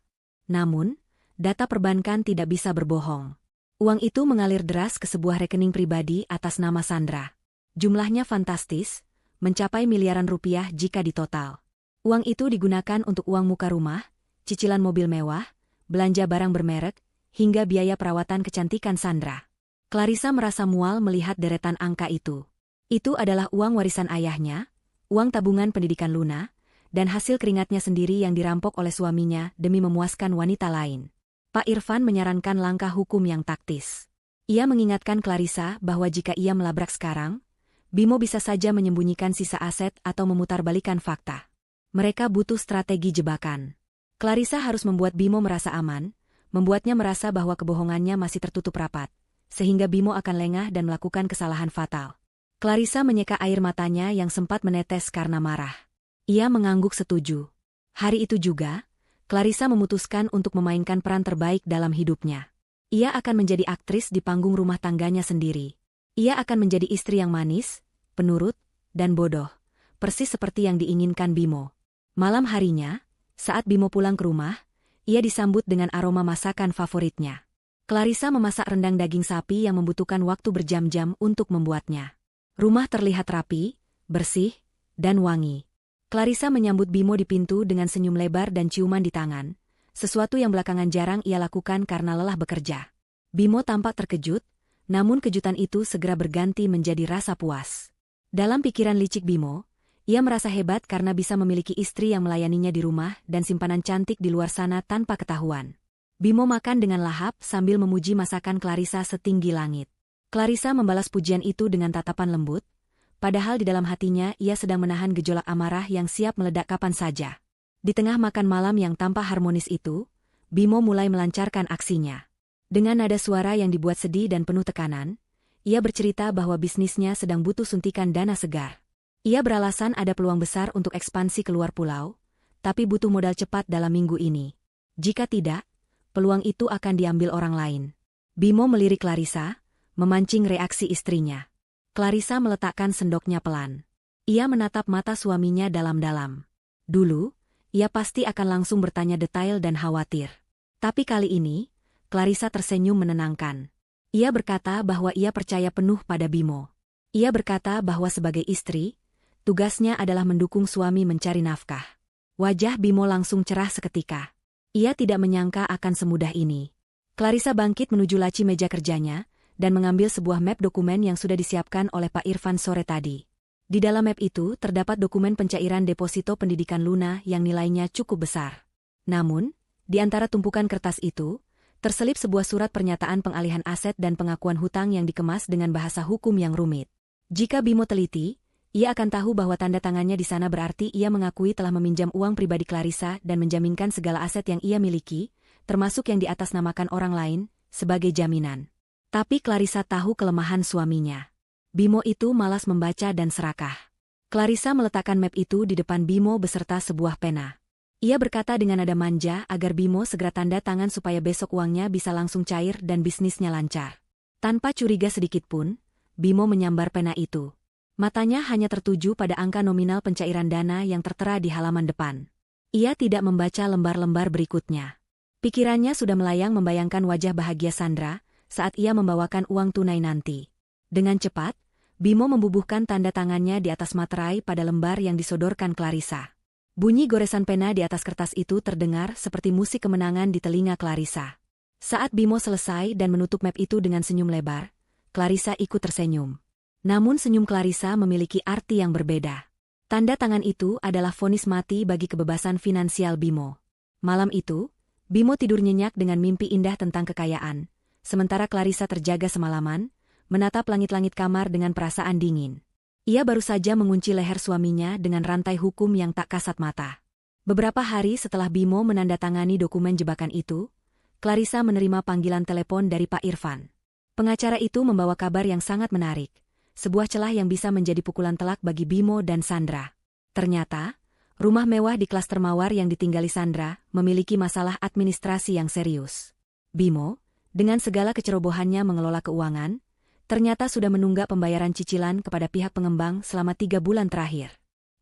Namun, data perbankan tidak bisa berbohong. Uang itu mengalir deras ke sebuah rekening pribadi atas nama Sandra. Jumlahnya fantastis, mencapai miliaran rupiah jika ditotal. Uang itu digunakan untuk uang muka rumah, cicilan mobil mewah, belanja barang bermerek, hingga biaya perawatan kecantikan Sandra. Clarissa merasa mual melihat deretan angka itu. Itu adalah uang warisan ayahnya, uang tabungan pendidikan Luna, dan hasil keringatnya sendiri yang dirampok oleh suaminya demi memuaskan wanita lain. Pak Irfan menyarankan langkah hukum yang taktis. Ia mengingatkan Clarissa bahwa jika ia melabrak sekarang, Bimo bisa saja menyembunyikan sisa aset atau memutarbalikkan fakta. Mereka butuh strategi jebakan. Clarissa harus membuat Bimo merasa aman, membuatnya merasa bahwa kebohongannya masih tertutup rapat, sehingga Bimo akan lengah dan melakukan kesalahan fatal. Clarissa menyeka air matanya yang sempat menetes karena marah. Ia mengangguk setuju. Hari itu juga, Clarissa memutuskan untuk memainkan peran terbaik dalam hidupnya. Ia akan menjadi aktris di panggung rumah tangganya sendiri. Ia akan menjadi istri yang manis, penurut, dan bodoh, persis seperti yang diinginkan Bimo. Malam harinya, saat Bimo pulang ke rumah, ia disambut dengan aroma masakan favoritnya. Clarissa memasak rendang daging sapi yang membutuhkan waktu berjam-jam untuk membuatnya. Rumah terlihat rapi, bersih, dan wangi. Clarissa menyambut Bimo di pintu dengan senyum lebar dan ciuman di tangan, sesuatu yang belakangan jarang ia lakukan karena lelah bekerja. Bimo tampak terkejut, namun kejutan itu segera berganti menjadi rasa puas. Dalam pikiran licik Bimo, ia merasa hebat karena bisa memiliki istri yang melayaninya di rumah dan simpanan cantik di luar sana tanpa ketahuan. Bimo makan dengan lahap sambil memuji masakan Clarissa setinggi langit. Clarissa membalas pujian itu dengan tatapan lembut, padahal di dalam hatinya ia sedang menahan gejolak amarah yang siap meledak kapan saja. Di tengah makan malam yang tampak harmonis itu, Bimo mulai melancarkan aksinya. Dengan nada suara yang dibuat sedih dan penuh tekanan, ia bercerita bahwa bisnisnya sedang butuh suntikan dana segar. Ia beralasan ada peluang besar untuk ekspansi keluar pulau, tapi butuh modal cepat dalam minggu ini. Jika tidak, peluang itu akan diambil orang lain. Bimo melirik Clarissa, memancing reaksi istrinya. Clarissa meletakkan sendoknya pelan. Ia menatap mata suaminya dalam-dalam. Dulu, ia pasti akan langsung bertanya detail dan khawatir. Tapi kali ini, Clarissa tersenyum menenangkan. Ia berkata bahwa ia percaya penuh pada Bimo. Ia berkata bahwa sebagai istri, tugasnya adalah mendukung suami mencari nafkah. Wajah Bimo langsung cerah seketika. Ia tidak menyangka akan semudah ini. Clarissa bangkit menuju laci meja kerjanya, dan mengambil sebuah map dokumen yang sudah disiapkan oleh Pak Irfan sore tadi. Di dalam map itu terdapat dokumen pencairan deposito pendidikan Luna yang nilainya cukup besar. Namun, di antara tumpukan kertas itu, terselip sebuah surat pernyataan pengalihan aset dan pengakuan hutang yang dikemas dengan bahasa hukum yang rumit. Jika Bimo teliti, ia akan tahu bahwa tanda tangannya di sana berarti ia mengakui telah meminjam uang pribadi Clarissa dan menjaminkan segala aset yang ia miliki, termasuk yang diatasnamakan orang lain, sebagai jaminan. Tapi Clarissa tahu kelemahan suaminya. Bimo itu malas membaca dan serakah. Clarissa meletakkan map itu di depan Bimo beserta sebuah pena. Ia berkata dengan nada manja agar Bimo segera tanda tangan supaya besok uangnya bisa langsung cair dan bisnisnya lancar. Tanpa curiga sedikitpun, Bimo menyambar pena itu. Matanya hanya tertuju pada angka nominal pencairan dana yang tertera di halaman depan. Ia tidak membaca lembar-lembar berikutnya. Pikirannya sudah melayang membayangkan wajah bahagia Sandra saat ia membawakan uang tunai nanti. Dengan cepat, Bimo membubuhkan tanda tangannya di atas materai pada lembar yang disodorkan Clarissa. Bunyi goresan pena di atas kertas itu terdengar seperti musik kemenangan di telinga Clarissa. Saat Bimo selesai dan menutup map itu dengan senyum lebar, Clarissa ikut tersenyum. Namun senyum Clarissa memiliki arti yang berbeda. Tanda tangan itu adalah vonis mati bagi kebebasan finansial Bimo. Malam itu, Bimo tidur nyenyak dengan mimpi indah tentang kekayaan. Sementara Clarissa terjaga semalaman, menatap langit-langit kamar dengan perasaan dingin. Ia baru saja mengunci leher suaminya dengan rantai hukum yang tak kasat mata. Beberapa hari setelah Bimo menandatangani dokumen jebakan itu, Clarissa menerima panggilan telepon dari Pak Irfan. Pengacara itu membawa kabar yang sangat menarik, sebuah celah yang bisa menjadi pukulan telak bagi Bimo dan Sandra. Ternyata, rumah mewah di klaster Mawar yang ditinggali Sandra memiliki masalah administrasi yang serius. Bimo, dengan segala kecerobohannya mengelola keuangan, ternyata sudah menunggak pembayaran cicilan kepada pihak pengembang selama 3 bulan terakhir.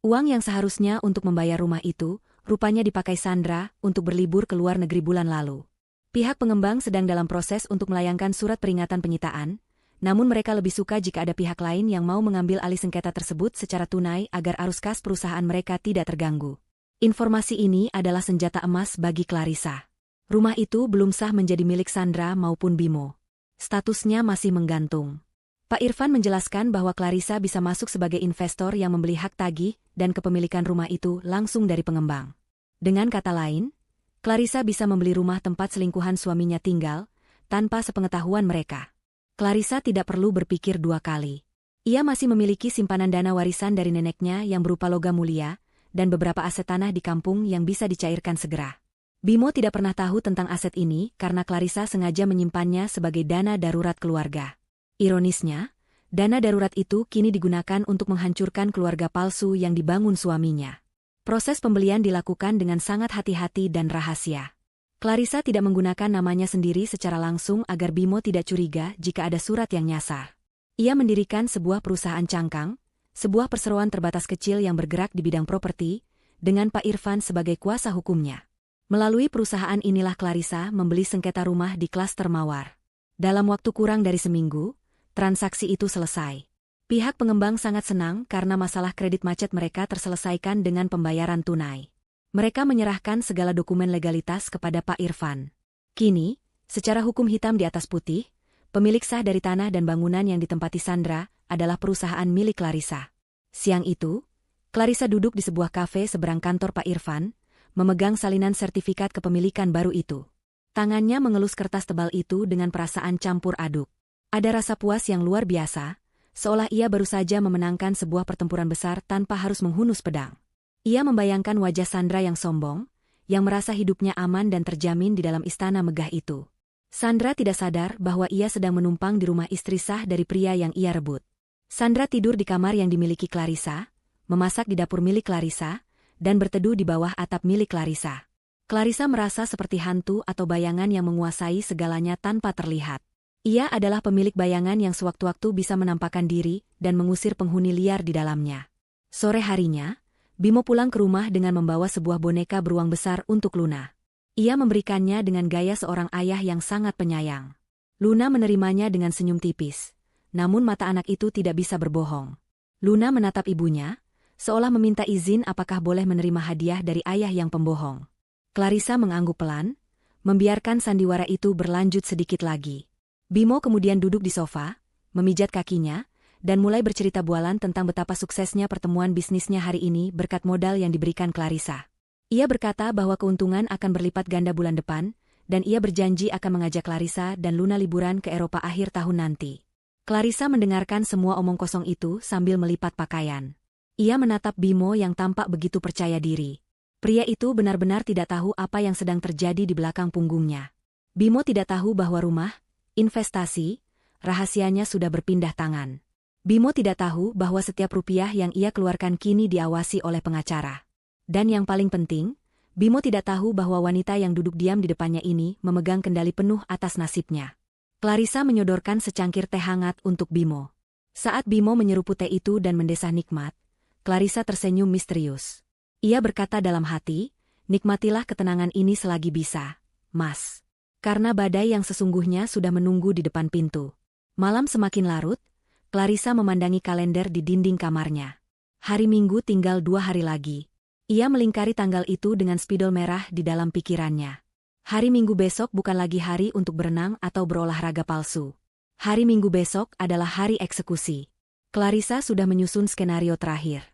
Uang yang seharusnya untuk membayar rumah itu, rupanya dipakai Sandra untuk berlibur ke luar negeri bulan lalu. Pihak pengembang sedang dalam proses untuk melayangkan surat peringatan penyitaan, namun mereka lebih suka jika ada pihak lain yang mau mengambil alih sengketa tersebut secara tunai agar arus kas perusahaan mereka tidak terganggu. Informasi ini adalah senjata emas bagi Clarissa. Rumah itu belum sah menjadi milik Sandra maupun Bimo. Statusnya masih menggantung. Pak Irfan menjelaskan bahwa Clarissa bisa masuk sebagai investor yang membeli hak tagih dan kepemilikan rumah itu langsung dari pengembang. Dengan kata lain, Clarissa bisa membeli rumah tempat selingkuhan suaminya tinggal, tanpa sepengetahuan mereka. Clarissa tidak perlu berpikir 2 kali. Ia masih memiliki simpanan dana warisan dari neneknya yang berupa logam mulia, dan beberapa aset tanah di kampung yang bisa dicairkan segera. Bimo tidak pernah tahu tentang aset ini karena Clarissa sengaja menyimpannya sebagai dana darurat keluarga. Ironisnya, dana darurat itu kini digunakan untuk menghancurkan keluarga palsu yang dibangun suaminya. Proses pembelian dilakukan dengan sangat hati-hati dan rahasia. Clarissa tidak menggunakan namanya sendiri secara langsung agar Bimo tidak curiga jika ada surat yang nyasar. Ia mendirikan sebuah perusahaan cangkang, sebuah perseroan terbatas kecil yang bergerak di bidang properti, dengan Pak Irfan sebagai kuasa hukumnya. Melalui perusahaan inilah Clarissa membeli sengketa rumah di klaster Mawar. Dalam waktu kurang dari seminggu, transaksi itu selesai. Pihak pengembang sangat senang karena masalah kredit macet mereka terselesaikan dengan pembayaran tunai. Mereka menyerahkan segala dokumen legalitas kepada Pak Irfan. Kini, secara hukum hitam di atas putih, pemilik sah dari tanah dan bangunan yang ditempati Sandra adalah perusahaan milik Clarissa. Siang itu, Clarissa duduk di sebuah kafe seberang kantor Pak Irfan, memegang salinan sertifikat kepemilikan baru itu. Tangannya mengelus kertas tebal itu dengan perasaan campur aduk. Ada rasa puas yang luar biasa, seolah ia baru saja memenangkan sebuah pertempuran besar tanpa harus menghunus pedang. Ia membayangkan wajah Sandra yang sombong, yang merasa hidupnya aman dan terjamin di dalam istana megah itu. Sandra tidak sadar bahwa ia sedang menumpang di rumah istri sah dari pria yang ia rebut. Sandra tidur di kamar yang dimiliki Clarissa, memasak di dapur milik Clarissa, dan berteduh di bawah atap milik Clarissa. Clarissa merasa seperti hantu atau bayangan yang menguasai segalanya tanpa terlihat. Ia adalah pemilik bayangan yang sewaktu-waktu bisa menampakkan diri dan mengusir penghuni liar di dalamnya. Sore harinya, Bimo pulang ke rumah dengan membawa sebuah boneka beruang besar untuk Luna. Ia memberikannya dengan gaya seorang ayah yang sangat penyayang. Luna menerimanya dengan senyum tipis. Namun mata anak itu tidak bisa berbohong. Luna menatap ibunya, seolah meminta izin apakah boleh menerima hadiah dari ayah yang pembohong. Clarissa mengangguk pelan, membiarkan sandiwara itu berlanjut sedikit lagi. Bimo kemudian duduk di sofa, memijat kakinya, dan mulai bercerita bualan tentang betapa suksesnya pertemuan bisnisnya hari ini berkat modal yang diberikan Clarissa. Ia berkata bahwa keuntungan akan berlipat ganda bulan depan, dan ia berjanji akan mengajak Clarissa dan Luna liburan ke Eropa akhir tahun nanti. Clarissa mendengarkan semua omong kosong itu sambil melipat pakaian. Ia menatap Bimo yang tampak begitu percaya diri. Pria itu benar-benar tidak tahu apa yang sedang terjadi di belakang punggungnya. Bimo tidak tahu bahwa rumah, investasi, rahasianya sudah berpindah tangan. Bimo tidak tahu bahwa setiap rupiah yang ia keluarkan kini diawasi oleh pengacara. Dan yang paling penting, Bimo tidak tahu bahwa wanita yang duduk diam di depannya ini memegang kendali penuh atas nasibnya. Clarissa menyodorkan secangkir teh hangat untuk Bimo. Saat Bimo menyeruput teh itu dan mendesah nikmat, Clarissa tersenyum misterius. Ia berkata dalam hati, nikmatilah ketenangan ini selagi bisa, Mas. Karena badai yang sesungguhnya sudah menunggu di depan pintu. Malam semakin larut, Clarissa memandangi kalender di dinding kamarnya. Hari Minggu tinggal 2 hari lagi. Ia melingkari tanggal itu dengan spidol merah di dalam pikirannya. Hari Minggu besok bukan lagi hari untuk berenang atau berolahraga palsu. Hari Minggu besok adalah hari eksekusi. Clarissa sudah menyusun skenario terakhir.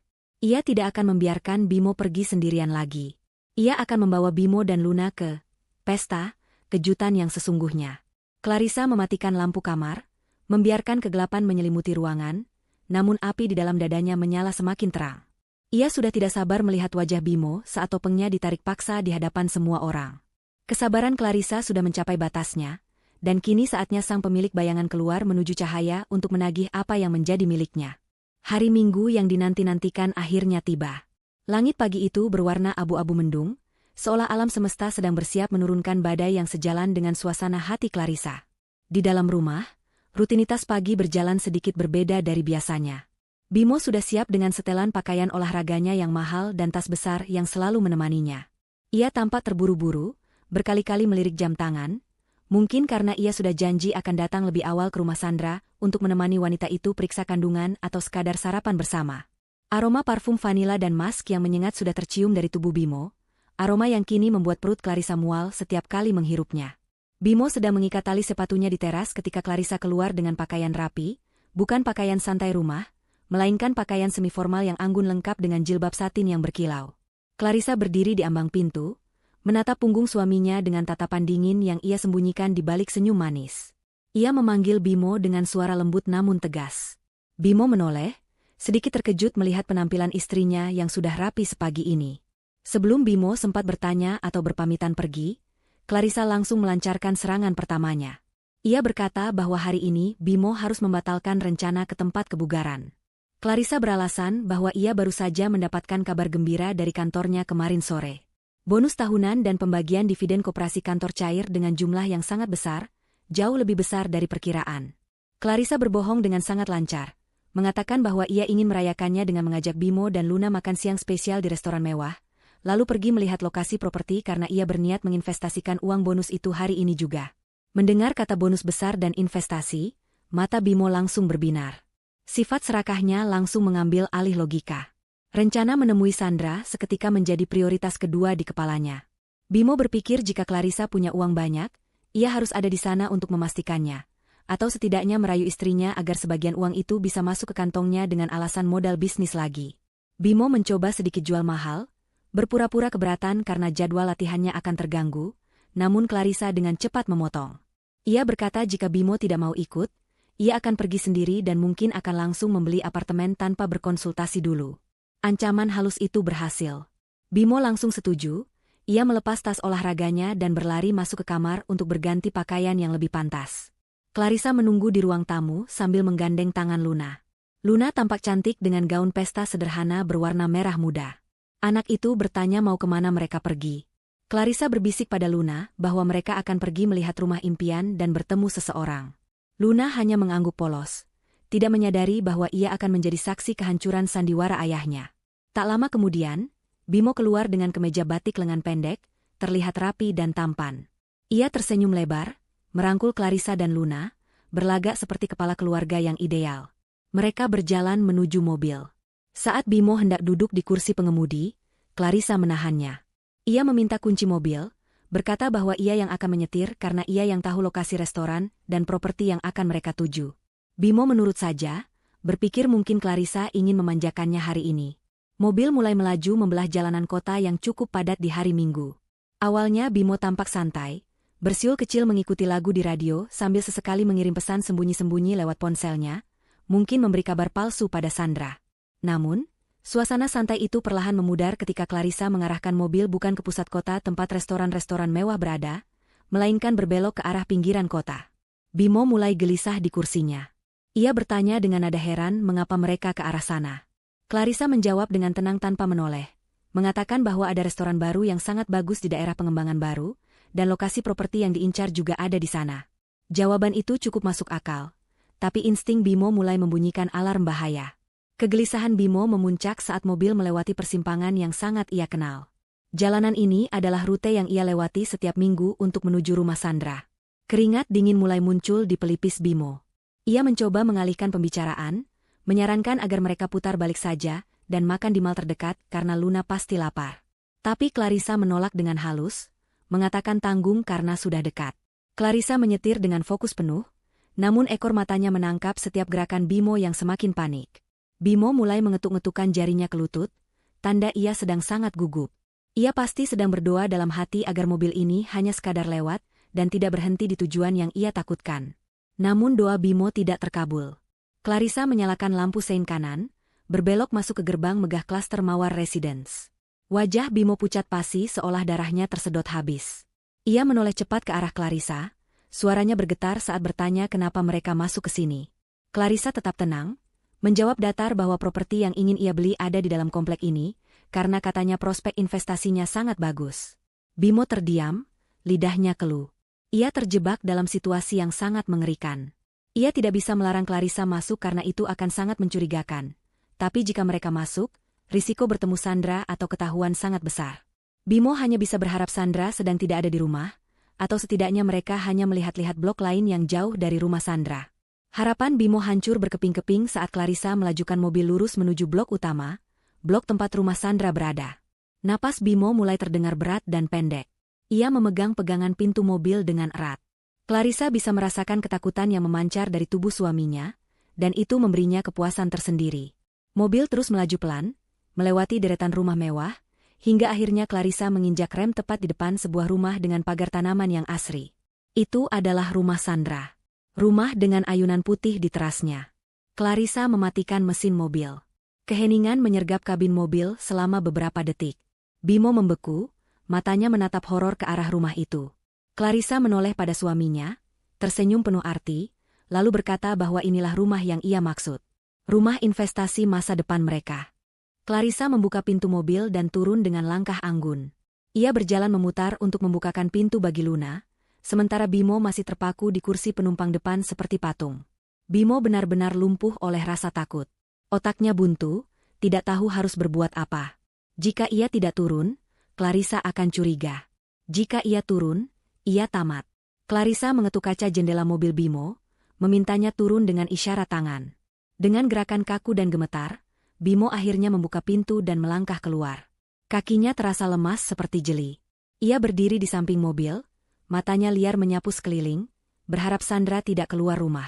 Ia tidak akan membiarkan Bimo pergi sendirian lagi. Ia akan membawa Bimo dan Luna ke pesta kejutan yang sesungguhnya. Clarissa mematikan lampu kamar, membiarkan kegelapan menyelimuti ruangan, namun api di dalam dadanya menyala semakin terang. Ia sudah tidak sabar melihat wajah Bimo saat topengnya ditarik paksa di hadapan semua orang. Kesabaran Clarissa sudah mencapai batasnya, dan kini saatnya sang pemilik bayangan keluar menuju cahaya untuk menagih apa yang menjadi miliknya. Hari Minggu yang dinanti-nantikan akhirnya tiba. Langit pagi itu berwarna abu-abu mendung, seolah alam semesta sedang bersiap menurunkan badai yang sejalan dengan suasana hati Clarissa. Di dalam rumah, rutinitas pagi berjalan sedikit berbeda dari biasanya. Bimo sudah siap dengan setelan pakaian olahraganya yang mahal dan tas besar yang selalu menemaninya. Ia tampak terburu-buru, berkali-kali melirik jam tangan, mungkin karena ia sudah janji akan datang lebih awal ke rumah Sandra untuk menemani wanita itu periksa kandungan atau sekadar sarapan bersama. Aroma parfum vanila dan mask yang menyengat sudah tercium dari tubuh Bimo, aroma yang kini membuat perut Clarissa mual setiap kali menghirupnya. Bimo sedang mengikat tali sepatunya di teras ketika Clarissa keluar dengan pakaian rapi, bukan pakaian santai rumah, melainkan pakaian semi-formal yang anggun lengkap dengan jilbab satin yang berkilau. Clarissa berdiri di ambang pintu, menatap punggung suaminya dengan tatapan dingin yang ia sembunyikan di balik senyum manis. Ia memanggil Bimo dengan suara lembut namun tegas. Bimo menoleh, sedikit terkejut melihat penampilan istrinya yang sudah rapi sepagi ini. Sebelum Bimo sempat bertanya atau berpamitan pergi, Clarissa langsung melancarkan serangan pertamanya. Ia berkata bahwa hari ini Bimo harus membatalkan rencana ke tempat kebugaran. Clarissa beralasan bahwa ia baru saja mendapatkan kabar gembira dari kantornya kemarin sore. Bonus tahunan dan pembagian dividen koperasi kantor cair dengan jumlah yang sangat besar, jauh lebih besar dari perkiraan. Clarissa berbohong dengan sangat lancar, mengatakan bahwa ia ingin merayakannya dengan mengajak Bimo dan Luna makan siang spesial di restoran mewah, lalu pergi melihat lokasi properti karena ia berniat menginvestasikan uang bonus itu hari ini juga. Mendengar kata bonus besar dan investasi, mata Bimo langsung berbinar. Sifat serakahnya langsung mengambil alih logika. Rencana menemui Sandra seketika menjadi prioritas kedua di kepalanya. Bimo berpikir jika Clarissa punya uang banyak, ia harus ada di sana untuk memastikannya, atau setidaknya merayu istrinya agar sebagian uang itu bisa masuk ke kantongnya dengan alasan modal bisnis lagi. Bimo mencoba sedikit jual mahal, berpura-pura keberatan karena jadwal latihannya akan terganggu, namun Clarissa dengan cepat memotong. Ia berkata jika Bimo tidak mau ikut, ia akan pergi sendiri dan mungkin akan langsung membeli apartemen tanpa berkonsultasi dulu. Ancaman halus itu berhasil. Bimo langsung setuju, ia melepas tas olahraganya dan berlari masuk ke kamar untuk berganti pakaian yang lebih pantas. Clarissa menunggu di ruang tamu sambil menggandeng tangan Luna. Luna tampak cantik dengan gaun pesta sederhana berwarna merah muda. Anak itu bertanya mau kemana mereka pergi. Clarissa berbisik pada Luna bahwa mereka akan pergi melihat rumah impian dan bertemu seseorang. Luna hanya mengangguk polos, tidak menyadari bahwa ia akan menjadi saksi kehancuran sandiwara ayahnya. Tak lama kemudian, Bimo keluar dengan kemeja batik lengan pendek, terlihat rapi dan tampan. Ia tersenyum lebar, merangkul Clarissa dan Luna, berlagak seperti kepala keluarga yang ideal. Mereka berjalan menuju mobil. Saat Bimo hendak duduk di kursi pengemudi, Clarissa menahannya. Ia meminta kunci mobil, berkata bahwa ia yang akan menyetir karena ia yang tahu lokasi restoran dan properti yang akan mereka tuju. Bimo menurut saja, berpikir mungkin Clarissa ingin memanjakannya hari ini. Mobil mulai melaju membelah jalanan kota yang cukup padat di hari Minggu. Awalnya Bimo tampak santai, bersiul kecil mengikuti lagu di radio sambil sesekali mengirim pesan sembunyi-sembunyi lewat ponselnya, mungkin memberi kabar palsu pada Sandra. Namun, suasana santai itu perlahan memudar ketika Clarissa mengarahkan mobil bukan ke pusat kota tempat restoran-restoran mewah berada, melainkan berbelok ke arah pinggiran kota. Bimo mulai gelisah di kursinya. Ia bertanya dengan nada heran mengapa mereka ke arah sana. Clarissa menjawab dengan tenang tanpa menoleh, mengatakan bahwa ada restoran baru yang sangat bagus di daerah pengembangan baru, dan lokasi properti yang diincar juga ada di sana. Jawaban itu cukup masuk akal. Tapi insting Bimo mulai membunyikan alarm bahaya. Kegelisahan Bimo memuncak saat mobil melewati persimpangan yang sangat ia kenal. Jalanan ini adalah rute yang ia lewati setiap minggu untuk menuju rumah Sandra. Keringat dingin mulai muncul di pelipis Bimo. Ia mencoba mengalihkan pembicaraan, menyarankan agar mereka putar balik saja dan makan di mal terdekat karena Luna pasti lapar. Tapi Clarissa menolak dengan halus, mengatakan tanggung karena sudah dekat. Clarissa menyetir dengan fokus penuh, namun ekor matanya menangkap setiap gerakan Bimo yang semakin panik. Bimo mulai mengetuk-ngetukkan jarinya ke lutut, tanda ia sedang sangat gugup. Ia pasti sedang berdoa dalam hati agar mobil ini hanya sekadar lewat dan tidak berhenti di tujuan yang ia takutkan. Namun doa Bimo tidak terkabul. Clarissa menyalakan lampu sein kanan, berbelok masuk ke gerbang megah klaster Mawar Residence. Wajah Bimo pucat pasi seolah darahnya tersedot habis. Ia menoleh cepat ke arah Clarissa. Suaranya bergetar saat bertanya kenapa mereka masuk ke sini. Clarissa tetap tenang, menjawab datar bahwa properti yang ingin ia beli ada di dalam komplek ini, karena katanya prospek investasinya sangat bagus. Bimo terdiam, lidahnya keluh. Ia terjebak dalam situasi yang sangat mengerikan. Ia tidak bisa melarang Clarissa masuk karena itu akan sangat mencurigakan. Tapi jika mereka masuk, risiko bertemu Sandra atau ketahuan sangat besar. Bimo hanya bisa berharap Sandra sedang tidak ada di rumah, atau setidaknya mereka hanya melihat-lihat blok lain yang jauh dari rumah Sandra. Harapan Bimo hancur berkeping-keping saat Clarissa melajukan mobil lurus menuju blok utama, blok tempat rumah Sandra berada. Napas Bimo mulai terdengar berat dan pendek. Ia memegang pegangan pintu mobil dengan erat. Clarissa bisa merasakan ketakutan yang memancar dari tubuh suaminya, dan itu memberinya kepuasan tersendiri. Mobil terus melaju pelan, melewati deretan rumah mewah, hingga akhirnya Clarissa menginjak rem tepat di depan sebuah rumah dengan pagar tanaman yang asri. Itu adalah rumah Sandra. Rumah dengan ayunan putih di terasnya. Clarissa mematikan mesin mobil. Keheningan menyergap kabin mobil selama beberapa detik. Bimo membeku, matanya menatap horor ke arah rumah itu. Clarissa menoleh pada suaminya, tersenyum penuh arti, lalu berkata bahwa inilah rumah yang ia maksud. Rumah investasi masa depan mereka. Clarissa membuka pintu mobil dan turun dengan langkah anggun. Ia berjalan memutar untuk membukakan pintu bagi Luna, sementara Bimo masih terpaku di kursi penumpang depan seperti patung. Bimo benar-benar lumpuh oleh rasa takut. Otaknya buntu, tidak tahu harus berbuat apa. Jika ia tidak turun, Clarissa akan curiga. Jika ia turun, ia tamat. Clarissa mengetuk kaca jendela mobil Bimo, memintanya turun dengan isyarat tangan. Dengan gerakan kaku dan gemetar, Bimo akhirnya membuka pintu dan melangkah keluar. Kakinya terasa lemas seperti jeli. Ia berdiri di samping mobil, matanya liar menyapu sekeliling, berharap Sandra tidak keluar rumah.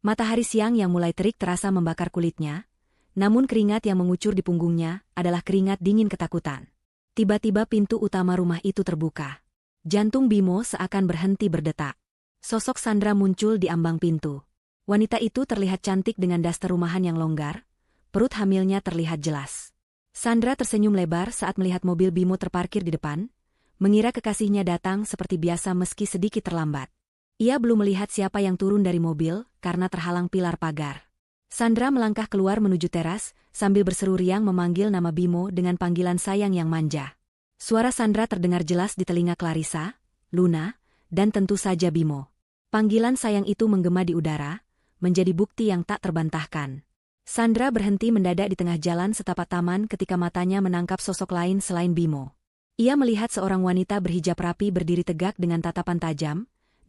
Matahari siang yang mulai terik terasa membakar kulitnya, namun keringat yang mengucur di punggungnya adalah keringat dingin ketakutan. Tiba-tiba pintu utama rumah itu terbuka. Jantung Bimo seakan berhenti berdetak. Sosok Sandra muncul di ambang pintu. Wanita itu terlihat cantik dengan daster rumahan yang longgar, perut hamilnya terlihat jelas. Sandra tersenyum lebar saat melihat mobil Bimo terparkir di depan, mengira kekasihnya datang seperti biasa meski sedikit terlambat. Ia belum melihat siapa yang turun dari mobil karena terhalang pilar pagar. Sandra melangkah keluar menuju teras sambil berseru riang memanggil nama Bimo dengan panggilan sayang yang manja. Suara Sandra terdengar jelas di telinga Clarissa, Luna, dan tentu saja Bimo. Panggilan sayang itu menggema di udara, menjadi bukti yang tak terbantahkan. Sandra berhenti mendadak di tengah jalan setapak taman ketika matanya menangkap sosok lain selain Bimo. Ia melihat seorang wanita berhijab rapi berdiri tegak dengan tatapan tajam,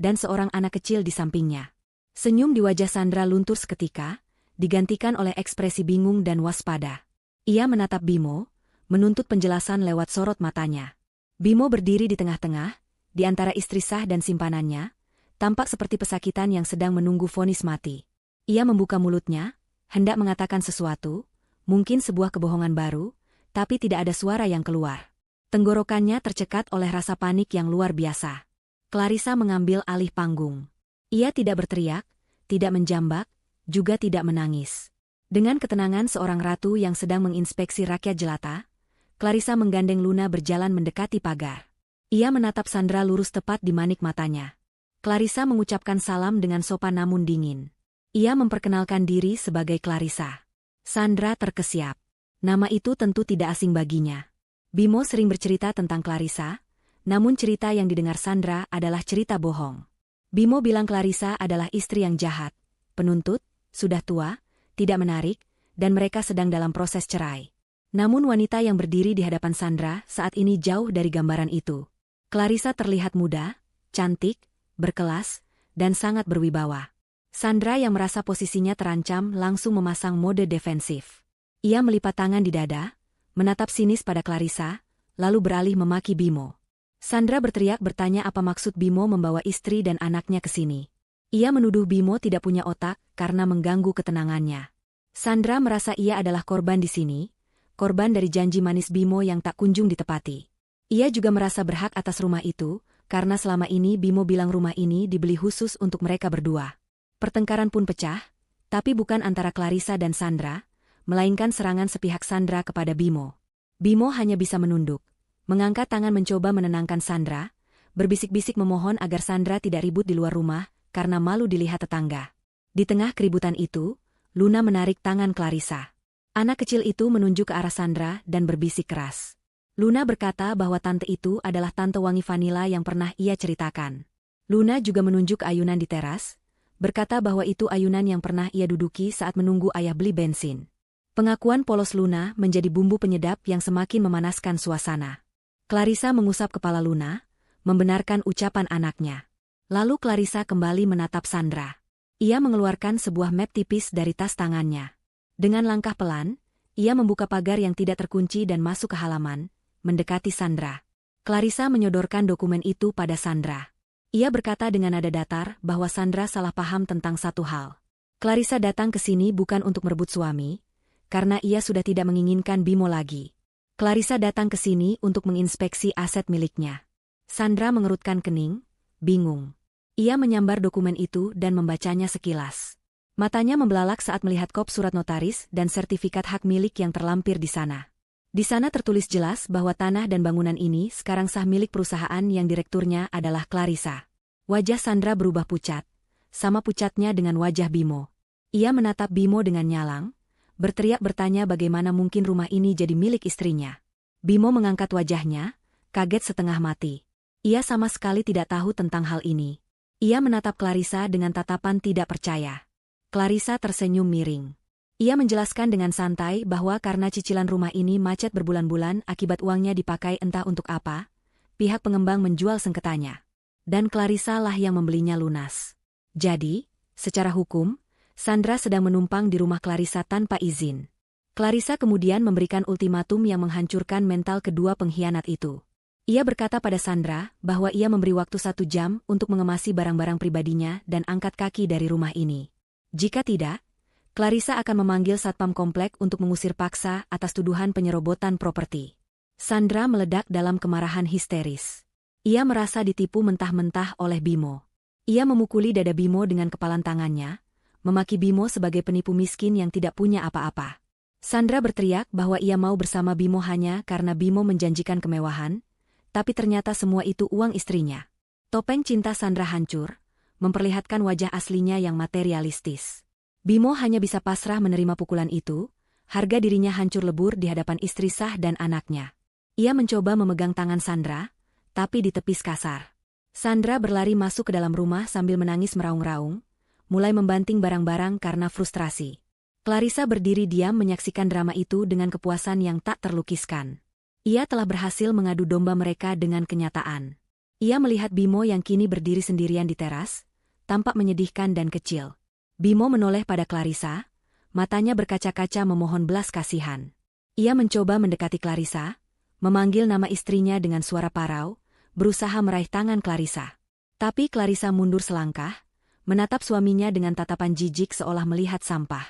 dan seorang anak kecil di sampingnya. Senyum di wajah Sandra luntur seketika, digantikan oleh ekspresi bingung dan waspada. Ia menatap Bimo, menuntut penjelasan lewat sorot matanya. Bimo berdiri di tengah-tengah, di antara istri sah dan simpanannya, tampak seperti pesakitan yang sedang menunggu vonis mati. Ia membuka mulutnya, hendak mengatakan sesuatu, mungkin sebuah kebohongan baru, tapi tidak ada suara yang keluar. Tenggorokannya tercekat oleh rasa panik yang luar biasa. Clarissa mengambil alih panggung. Ia tidak berteriak, tidak menjambak, juga tidak menangis. Dengan ketenangan seorang ratu yang sedang menginspeksi rakyat jelata, Clarissa menggandeng Luna berjalan mendekati pagar. Ia menatap Sandra lurus tepat di manik matanya. Clarissa mengucapkan salam dengan sopan namun dingin. Ia memperkenalkan diri sebagai Clarissa. Sandra terkesiap. Nama itu tentu tidak asing baginya. Bimo sering bercerita tentang Clarissa, namun cerita yang didengar Sandra adalah cerita bohong. Bimo bilang Clarissa adalah istri yang jahat, penuntut, sudah tua, tidak menarik, dan mereka sedang dalam proses cerai. Namun wanita yang berdiri di hadapan Sandra saat ini jauh dari gambaran itu. Clarissa terlihat muda, cantik, berkelas, dan sangat berwibawa. Sandra yang merasa posisinya terancam langsung memasang mode defensif. Ia melipat tangan di dada, menatap sinis pada Clarissa, lalu beralih memaki Bimo. Sandra berteriak bertanya apa maksud Bimo membawa istri dan anaknya ke sini. Ia menuduh Bimo tidak punya otak karena mengganggu ketenangannya. Sandra merasa ia adalah korban di sini, korban dari janji manis Bimo yang tak kunjung ditepati. Ia juga merasa berhak atas rumah itu, karena selama ini Bimo bilang rumah ini dibeli khusus untuk mereka berdua. Pertengkaran pun pecah, tapi bukan antara Clarissa dan Sandra, melainkan serangan sepihak Sandra kepada Bimo. Bimo hanya bisa menunduk, mengangkat tangan mencoba menenangkan Sandra, berbisik-bisik memohon agar Sandra tidak ribut di luar rumah, karena malu dilihat tetangga. Di tengah keributan itu, Luna menarik tangan Clarissa. Anak kecil itu menunjuk ke arah Sandra dan berbisik keras. Luna berkata bahwa tante itu adalah tante wangi vanila yang pernah ia ceritakan. Luna juga menunjuk ke ayunan di teras, berkata bahwa itu ayunan yang pernah ia duduki saat menunggu ayah beli bensin. Pengakuan polos Luna menjadi bumbu penyedap yang semakin memanaskan suasana. Clarissa mengusap kepala Luna, membenarkan ucapan anaknya. Lalu Clarissa kembali menatap Sandra. Ia mengeluarkan sebuah map tipis dari tas tangannya. Dengan langkah pelan, ia membuka pagar yang tidak terkunci dan masuk ke halaman, mendekati Sandra. Clarissa menyodorkan dokumen itu pada Sandra. Ia berkata dengan nada datar bahwa Sandra salah paham tentang satu hal. Clarissa datang ke sini bukan untuk merebut suami, karena ia sudah tidak menginginkan Bimo lagi. Clarissa datang ke sini untuk menginspeksi aset miliknya. Sandra mengerutkan kening, bingung. Ia menyambar dokumen itu dan membacanya sekilas. Matanya membelalak saat melihat kop surat notaris dan sertifikat hak milik yang terlampir di sana. Di sana tertulis jelas bahwa tanah dan bangunan ini sekarang sah milik perusahaan yang direkturnya adalah Clarissa. Wajah Sandra berubah pucat, sama pucatnya dengan wajah Bimo. Ia menatap Bimo dengan nyalang, berteriak bertanya bagaimana mungkin rumah ini jadi milik istrinya. Bimo mengangkat wajahnya, kaget setengah mati. Ia sama sekali tidak tahu tentang hal ini. Ia menatap Clarissa dengan tatapan tidak percaya. Clarissa tersenyum miring. Ia menjelaskan dengan santai bahwa karena cicilan rumah ini macet berbulan-bulan akibat uangnya dipakai entah untuk apa, pihak pengembang menjual sengketanya. Dan Clarissa lah yang membelinya lunas. Jadi, secara hukum, Sandra sedang menumpang di rumah Clarissa tanpa izin. Clarissa kemudian memberikan ultimatum yang menghancurkan mental kedua pengkhianat itu. Ia berkata pada Sandra bahwa ia memberi waktu 1 jam untuk mengemasi barang-barang pribadinya dan angkat kaki dari rumah ini. Jika tidak, Clarissa akan memanggil satpam komplek untuk mengusir paksa atas tuduhan penyerobotan properti. Sandra meledak dalam kemarahan histeris. Ia merasa ditipu mentah-mentah oleh Bimo. Ia memukuli dada Bimo dengan kepalan tangannya, memaki Bimo sebagai penipu miskin yang tidak punya apa-apa. Sandra berteriak bahwa ia mau bersama Bimo hanya karena Bimo menjanjikan kemewahan, tapi ternyata semua itu uang istrinya. Topeng cinta Sandra hancur, memperlihatkan wajah aslinya yang materialistis. Bimo hanya bisa pasrah menerima pukulan itu, harga dirinya hancur lebur di hadapan istri sah dan anaknya. Ia mencoba memegang tangan Sandra, tapi ditepis kasar. Sandra berlari masuk ke dalam rumah sambil menangis meraung-raung, mulai membanting barang-barang karena frustrasi. Clarissa berdiri diam menyaksikan drama itu dengan kepuasan yang tak terlukiskan. Ia telah berhasil mengadu domba mereka dengan kenyataan. Ia melihat Bimo yang kini berdiri sendirian di teras, tampak menyedihkan dan kecil. Bimo menoleh pada Clarissa, matanya berkaca-kaca memohon belas kasihan. Ia mencoba mendekati Clarissa, memanggil nama istrinya dengan suara parau, berusaha meraih tangan Clarissa. Tapi Clarissa mundur selangkah, menatap suaminya dengan tatapan jijik seolah melihat sampah.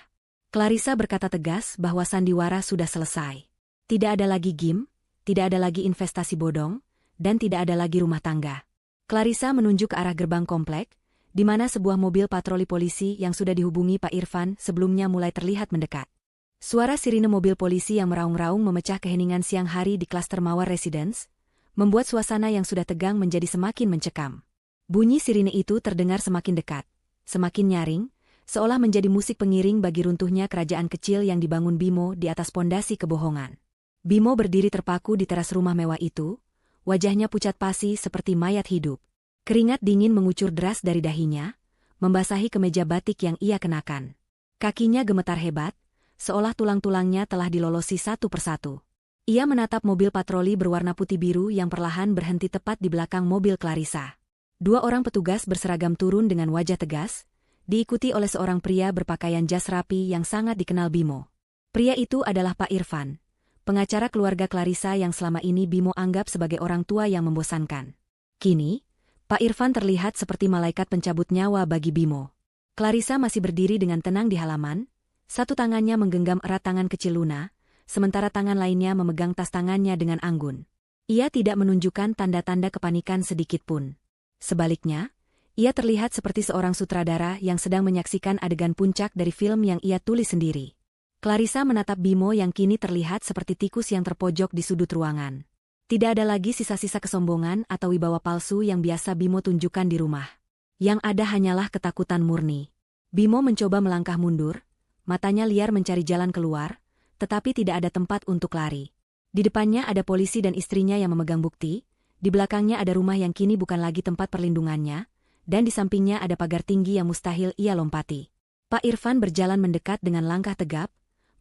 Clarissa berkata tegas bahwa sandiwara sudah selesai. Tidak ada lagi game, tidak ada lagi investasi bodong, dan tidak ada lagi rumah tangga. Clarissa menunjuk ke arah gerbang komplek, di mana sebuah mobil patroli polisi yang sudah dihubungi Pak Irfan sebelumnya mulai terlihat mendekat. Suara sirine mobil polisi yang meraung-raung memecah keheningan siang hari di klaster Mawar Residence, membuat suasana yang sudah tegang menjadi semakin mencekam. Bunyi sirine itu terdengar semakin dekat, semakin nyaring, seolah menjadi musik pengiring bagi runtuhnya kerajaan kecil yang dibangun Bimo di atas pondasi kebohongan. Bimo berdiri terpaku di teras rumah mewah itu, wajahnya pucat pasi seperti mayat hidup. Keringat dingin mengucur deras dari dahinya, membasahi kemeja batik yang ia kenakan. Kakinya gemetar hebat, seolah tulang-tulangnya telah dilolosi satu persatu. Ia menatap mobil patroli berwarna putih biru yang perlahan berhenti tepat di belakang mobil Clarissa. Dua orang petugas berseragam turun dengan wajah tegas, diikuti oleh seorang pria berpakaian jas rapi yang sangat dikenal Bimo. Pria itu adalah Pak Irfan, pengacara keluarga Clarissa yang selama ini Bimo anggap sebagai orang tua yang membosankan. Kini, Pak Irfan terlihat seperti malaikat pencabut nyawa bagi Bimo. Clarissa masih berdiri dengan tenang di halaman, satu tangannya menggenggam erat tangan kecil Luna, sementara tangan lainnya memegang tas tangannya dengan anggun. Ia tidak menunjukkan tanda-tanda kepanikan sedikitpun. Sebaliknya, ia terlihat seperti seorang sutradara yang sedang menyaksikan adegan puncak dari film yang ia tulis sendiri. Clarissa menatap Bimo yang kini terlihat seperti tikus yang terpojok di sudut ruangan. Tidak ada lagi sisa-sisa kesombongan atau wibawa palsu yang biasa Bimo tunjukkan di rumah. Yang ada hanyalah ketakutan murni. Bimo mencoba melangkah mundur, matanya liar mencari jalan keluar, tetapi tidak ada tempat untuk lari. Di depannya ada polisi dan istrinya yang memegang bukti, di belakangnya ada rumah yang kini bukan lagi tempat perlindungannya, dan di sampingnya ada pagar tinggi yang mustahil ia lompati. Pak Irfan berjalan mendekat dengan langkah tegap,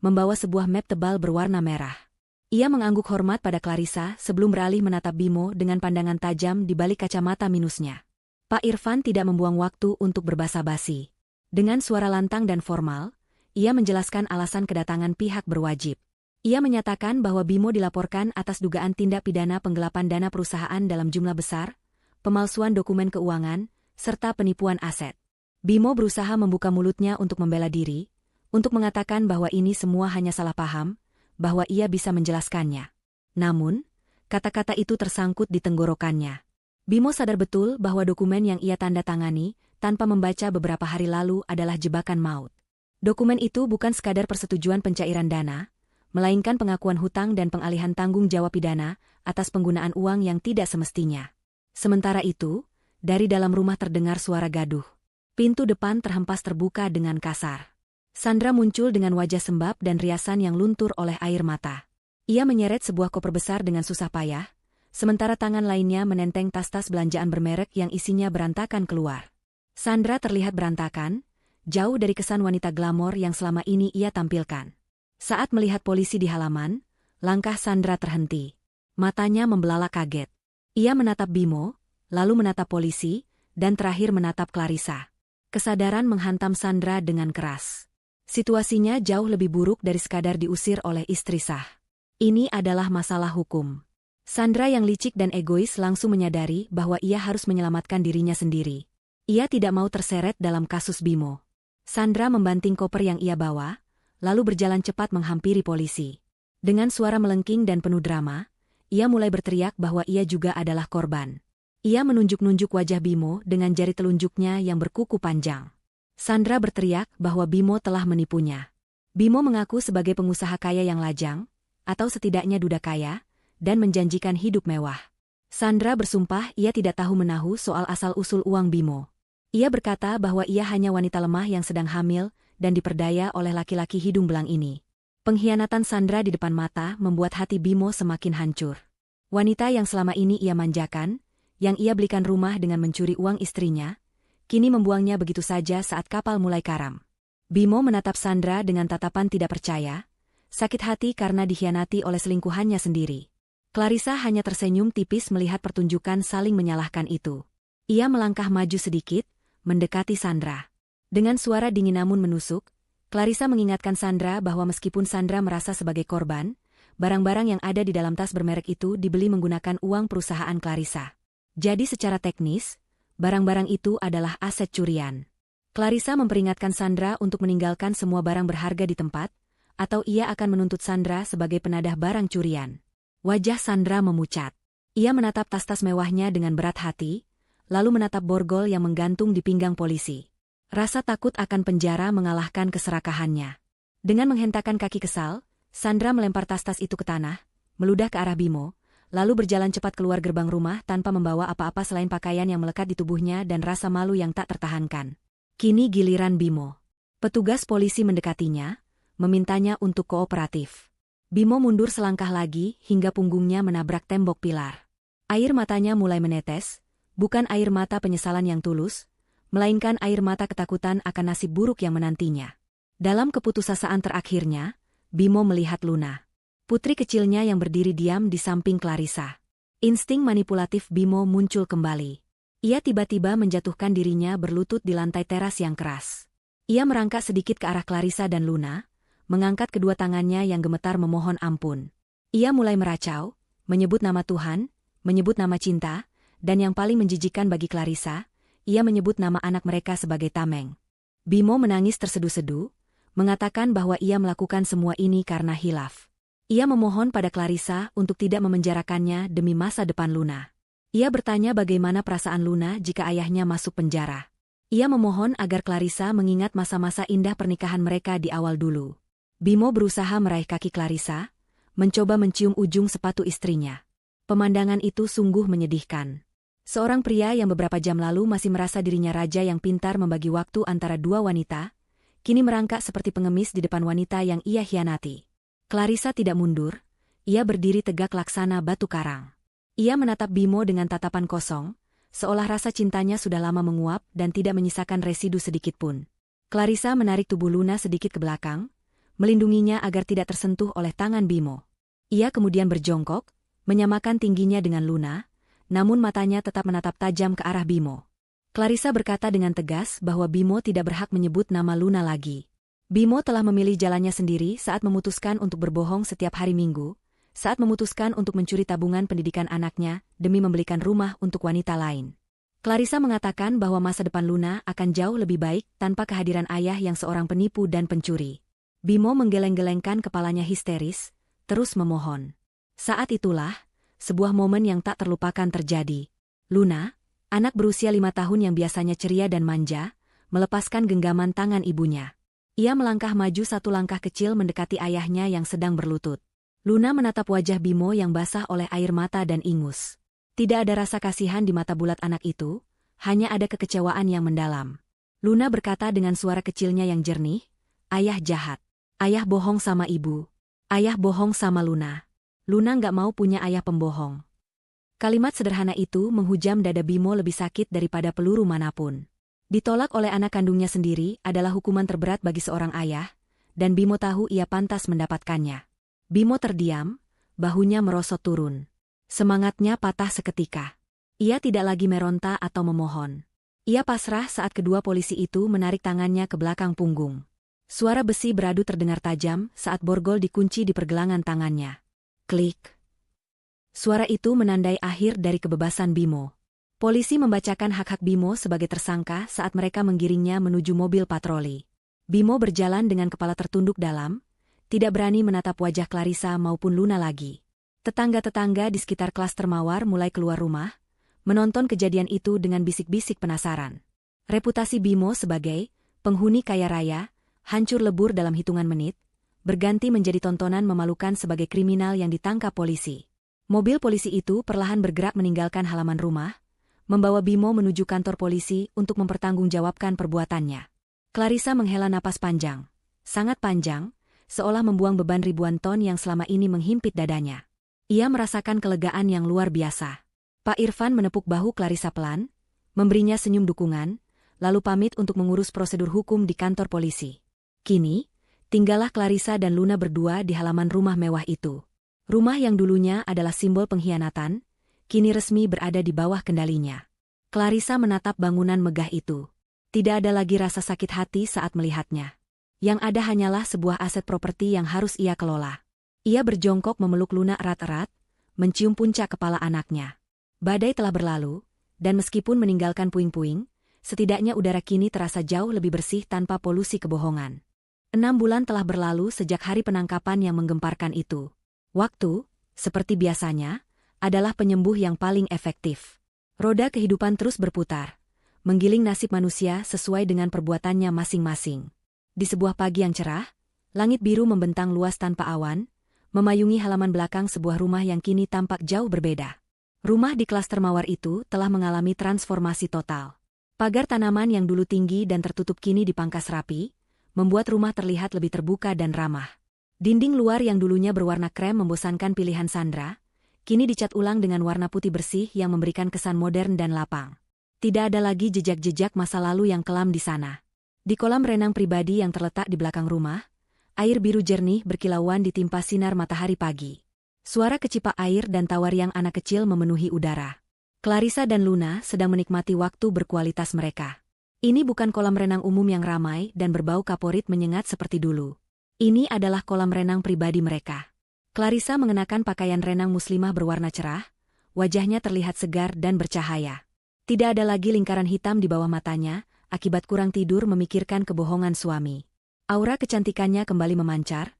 membawa sebuah map tebal berwarna merah. Ia mengangguk hormat pada Clarissa sebelum beralih menatap Bimo dengan pandangan tajam di balik kacamata minusnya. Pak Irfan tidak membuang waktu untuk berbasa-basi. Dengan suara lantang dan formal, ia menjelaskan alasan kedatangan pihak berwajib. Ia menyatakan bahwa Bimo dilaporkan atas dugaan tindak pidana penggelapan dana perusahaan dalam jumlah besar, pemalsuan dokumen keuangan, serta penipuan aset. Bimo berusaha membuka mulutnya untuk membela diri, untuk mengatakan bahwa ini semua hanya salah paham, bahwa ia bisa menjelaskannya. Namun, kata-kata itu tersangkut di tenggorokannya. Bimo sadar betul bahwa dokumen yang ia tanda tangani, tanpa membaca beberapa hari lalu adalah jebakan maut. Dokumen itu bukan sekadar persetujuan pencairan dana, melainkan pengakuan hutang dan pengalihan tanggung jawab pidana atas penggunaan uang yang tidak semestinya. Sementara itu, dari dalam rumah terdengar suara gaduh. Pintu depan terhempas terbuka dengan kasar. Sandra muncul dengan wajah sembab dan riasan yang luntur oleh air mata. Ia menyeret sebuah koper besar dengan susah payah, sementara tangan lainnya menenteng tas-tas belanjaan bermerek yang isinya berantakan keluar. Sandra terlihat berantakan, jauh dari kesan wanita glamor yang selama ini ia tampilkan. Saat melihat polisi di halaman, langkah Sandra terhenti. Matanya membelalak kaget. Ia menatap Bimo, lalu menatap polisi, dan terakhir menatap Clarissa. Kesadaran menghantam Sandra dengan keras. Situasinya jauh lebih buruk dari sekadar diusir oleh istri sah. Ini adalah masalah hukum. Sandra yang licik dan egois langsung menyadari bahwa ia harus menyelamatkan dirinya sendiri. Ia tidak mau terseret dalam kasus Bimo. Sandra membanting koper yang ia bawa, lalu berjalan cepat menghampiri polisi. Dengan suara melengking dan penuh drama, ia mulai berteriak bahwa ia juga adalah korban. Ia menunjuk-nunjuk wajah Bimo dengan jari telunjuknya yang berkuku panjang. Sandra berteriak bahwa Bimo telah menipunya. Bimo mengaku sebagai pengusaha kaya yang lajang, atau setidaknya duda kaya, dan menjanjikan hidup mewah. Sandra bersumpah ia tidak tahu menahu soal asal-usul uang Bimo. Ia berkata bahwa ia hanya wanita lemah yang sedang hamil dan diperdaya oleh laki-laki hidung belang ini. Pengkhianatan Sandra di depan mata membuat hati Bimo semakin hancur. Wanita yang selama ini ia manjakan, yang ia belikan rumah dengan mencuri uang istrinya, kini membuangnya begitu saja saat kapal mulai karam. Bimo menatap Sandra dengan tatapan tidak percaya, sakit hati karena dikhianati oleh selingkuhannya sendiri. Clarissa hanya tersenyum tipis melihat pertunjukan saling menyalahkan itu. Ia melangkah maju sedikit, mendekati Sandra. Dengan suara dingin namun menusuk, Clarissa mengingatkan Sandra bahwa meskipun Sandra merasa sebagai korban, barang-barang yang ada di dalam tas bermerek itu dibeli menggunakan uang perusahaan Clarissa. Jadi secara teknis, barang-barang itu adalah aset curian. Clarissa memperingatkan Sandra untuk meninggalkan semua barang berharga di tempat, atau ia akan menuntut Sandra sebagai penadah barang curian. Wajah Sandra memucat. Ia menatap tas-tas mewahnya dengan berat hati, lalu menatap borgol yang menggantung di pinggang polisi. Rasa takut akan penjara mengalahkan keserakahannya. Dengan menghentakkan kaki kesal, Sandra melempar tas-tas itu ke tanah, meludah ke arah Bimo, lalu berjalan cepat keluar gerbang rumah tanpa membawa apa-apa selain pakaian yang melekat di tubuhnya dan rasa malu yang tak tertahankan. Kini giliran Bimo. Petugas polisi mendekatinya, memintanya untuk kooperatif. Bimo mundur selangkah lagi hingga punggungnya menabrak tembok pilar. Air matanya mulai menetes, bukan air mata penyesalan yang tulus, melainkan air mata ketakutan akan nasib buruk yang menantinya. Dalam keputusasaan terakhirnya, Bimo melihat Luna. Putri kecilnya yang berdiri diam di samping Clarissa. Insting manipulatif Bimo muncul kembali. Ia tiba-tiba menjatuhkan dirinya berlutut di lantai teras yang keras. Ia merangkak sedikit ke arah Clarissa dan Luna, mengangkat kedua tangannya yang gemetar memohon ampun. Ia mulai meracau, menyebut nama Tuhan, menyebut nama cinta, dan yang paling menjijikkan bagi Clarissa, ia menyebut nama anak mereka sebagai tameng. Bimo menangis tersedu-sedu, mengatakan bahwa ia melakukan semua ini karena hilaf. Ia memohon pada Clarissa untuk tidak memenjarakannya demi masa depan Luna. Ia bertanya bagaimana perasaan Luna jika ayahnya masuk penjara. Ia memohon agar Clarissa mengingat masa-masa indah pernikahan mereka di awal dulu. Bimo berusaha meraih kaki Clarissa, mencoba mencium ujung sepatu istrinya. Pemandangan itu sungguh menyedihkan. Seorang pria yang beberapa jam lalu masih merasa dirinya raja yang pintar membagi waktu antara dua wanita, kini merangkak seperti pengemis di depan wanita yang ia hianati. Clarissa tidak mundur, ia berdiri tegak laksana batu karang. Ia menatap Bimo dengan tatapan kosong, seolah rasa cintanya sudah lama menguap dan tidak menyisakan residu sedikitpun. Clarissa menarik tubuh Luna sedikit ke belakang, melindunginya agar tidak tersentuh oleh tangan Bimo. Ia kemudian berjongkok, menyamakan tingginya dengan Luna, namun matanya tetap menatap tajam ke arah Bimo. Clarissa berkata dengan tegas bahwa Bimo tidak berhak menyebut nama Luna lagi. Bimo telah memilih jalannya sendiri saat memutuskan untuk berbohong setiap hari Minggu, saat memutuskan untuk mencuri tabungan pendidikan anaknya demi membelikan rumah untuk wanita lain. Clarissa mengatakan bahwa masa depan Luna akan jauh lebih baik tanpa kehadiran ayah yang seorang penipu dan pencuri. Bimo menggeleng-gelengkan kepalanya histeris, terus memohon. Saat itulah, sebuah momen yang tak terlupakan terjadi. Luna, anak berusia 5 tahun yang biasanya ceria dan manja, melepaskan genggaman tangan ibunya. Ia melangkah maju satu langkah kecil mendekati ayahnya yang sedang berlutut. Luna menatap wajah Bimo yang basah oleh air mata dan ingus. Tidak ada rasa kasihan di mata bulat anak itu, hanya ada kekecewaan yang mendalam. Luna berkata dengan suara kecilnya yang jernih, "Ayah jahat. Ayah bohong sama ibu. Ayah bohong sama Luna. Luna nggak mau punya ayah pembohong." Kalimat sederhana itu menghujam dada Bimo lebih sakit daripada peluru manapun. Ditolak oleh anak kandungnya sendiri adalah hukuman terberat bagi seorang ayah, dan Bimo tahu ia pantas mendapatkannya. Bimo terdiam, bahunya merosot turun. Semangatnya patah seketika. Ia tidak lagi meronta atau memohon. Ia pasrah saat kedua polisi itu menarik tangannya ke belakang punggung. Suara besi beradu terdengar tajam saat borgol dikunci di pergelangan tangannya. Klik. Suara itu menandai akhir dari kebebasan Bimo. Polisi membacakan hak-hak Bimo sebagai tersangka saat mereka menggiringnya menuju mobil patroli. Bimo berjalan dengan kepala tertunduk dalam, tidak berani menatap wajah Clarissa maupun Luna lagi. Tetangga-tetangga di sekitar klaster Mawar mulai keluar rumah, menonton kejadian itu dengan bisik-bisik penasaran. Reputasi Bimo sebagai penghuni kaya raya hancur lebur dalam hitungan menit, berganti menjadi tontonan memalukan sebagai kriminal yang ditangkap polisi. Mobil polisi itu perlahan bergerak meninggalkan halaman rumah, membawa Bimo menuju kantor polisi untuk mempertanggungjawabkan perbuatannya. Clarissa menghela napas panjang, sangat panjang, seolah membuang beban ribuan ton yang selama ini menghimpit dadanya. Ia merasakan kelegaan yang luar biasa. Pak Irfan menepuk bahu Clarissa pelan, memberinya senyum dukungan, lalu pamit untuk mengurus prosedur hukum di kantor polisi. Kini, tinggallah Clarissa dan Luna berdua di halaman rumah mewah itu. Rumah yang dulunya adalah simbol pengkhianatan, kini resmi berada di bawah kendalinya. Clarissa menatap bangunan megah itu. Tidak ada lagi rasa sakit hati saat melihatnya. Yang ada hanyalah sebuah aset properti yang harus ia kelola. Ia berjongkok memeluk Luna erat-erat, mencium puncak kepala anaknya. Badai telah berlalu, dan meskipun meninggalkan puing-puing, setidaknya udara kini terasa jauh lebih bersih tanpa polusi kebohongan. 6 bulan telah berlalu sejak hari penangkapan yang menggemparkan itu. Waktu, seperti biasanya, adalah penyembuh yang paling efektif. Roda kehidupan terus berputar, menggiling nasib manusia sesuai dengan perbuatannya masing-masing. Di sebuah pagi yang cerah, langit biru membentang luas tanpa awan, memayungi halaman belakang sebuah rumah yang kini tampak jauh berbeda. Rumah di klaster Mawar itu telah mengalami transformasi total. Pagar tanaman yang dulu tinggi dan tertutup kini dipangkas rapi, membuat rumah terlihat lebih terbuka dan ramah. Dinding luar yang dulunya berwarna krem membosankan pilihan Sandra, kini dicat ulang dengan warna putih bersih yang memberikan kesan modern dan lapang. Tidak ada lagi jejak-jejak masa lalu yang kelam di sana. Di kolam renang pribadi yang terletak di belakang rumah, air biru jernih berkilauan ditimpa sinar matahari pagi. Suara kecipak air dan tawar yang anak kecil memenuhi udara. Clarissa dan Luna sedang menikmati waktu berkualitas mereka. Ini bukan kolam renang umum yang ramai dan berbau kaporit menyengat seperti dulu. Ini adalah kolam renang pribadi mereka. Clarissa mengenakan pakaian renang muslimah berwarna cerah, wajahnya terlihat segar dan bercahaya. Tidak ada lagi lingkaran hitam di bawah matanya, akibat kurang tidur memikirkan kebohongan suami. Aura kecantikannya kembali memancar,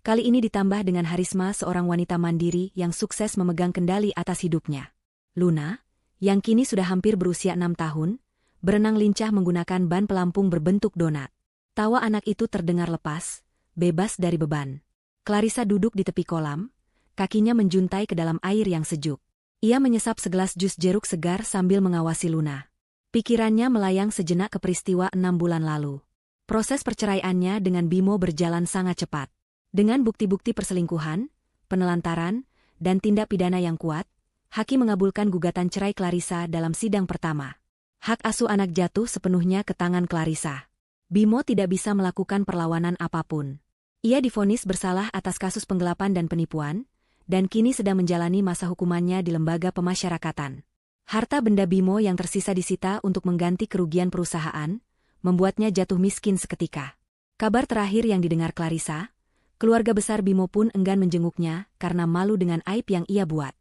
kali ini ditambah dengan harisma seorang wanita mandiri yang sukses memegang kendali atas hidupnya. Luna, yang kini sudah hampir berusia 6 tahun, berenang lincah menggunakan ban pelampung berbentuk donat. Tawa anak itu terdengar lepas, bebas dari beban. Clarissa duduk di tepi kolam, kakinya menjuntai ke dalam air yang sejuk. Ia menyesap segelas jus jeruk segar sambil mengawasi Luna. Pikirannya melayang sejenak ke peristiwa 6 bulan lalu. Proses perceraiannya dengan Bimo berjalan sangat cepat. Dengan bukti-bukti perselingkuhan, penelantaran, dan tindak pidana yang kuat, hakim mengabulkan gugatan cerai Clarissa dalam sidang pertama. Hak asuh anak jatuh sepenuhnya ke tangan Clarissa. Bimo tidak bisa melakukan perlawanan apapun. Ia divonis bersalah atas kasus penggelapan dan penipuan, dan kini sedang menjalani masa hukumannya di lembaga pemasyarakatan. Harta benda Bimo yang tersisa disita untuk mengganti kerugian perusahaan, membuatnya jatuh miskin seketika. Kabar terakhir yang didengar Clarissa, keluarga besar Bimo pun enggan menjenguknya karena malu dengan aib yang ia buat.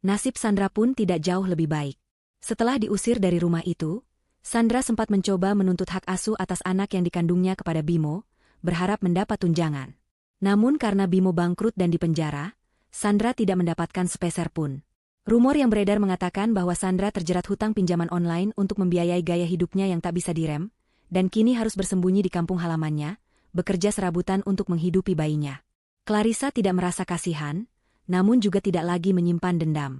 Nasib Sandra pun tidak jauh lebih baik. Setelah diusir dari rumah itu, Sandra sempat mencoba menuntut hak asuh atas anak yang dikandungnya kepada Bimo, berharap mendapat tunjangan. Namun karena Bimo bangkrut dan dipenjara, Sandra tidak mendapatkan sepeser pun. Rumor yang beredar mengatakan bahwa Sandra terjerat hutang pinjaman online untuk membiayai gaya hidupnya yang tak bisa direm, dan kini harus bersembunyi di kampung halamannya, bekerja serabutan untuk menghidupi bayinya. Clarissa tidak merasa kasihan, namun juga tidak lagi menyimpan dendam.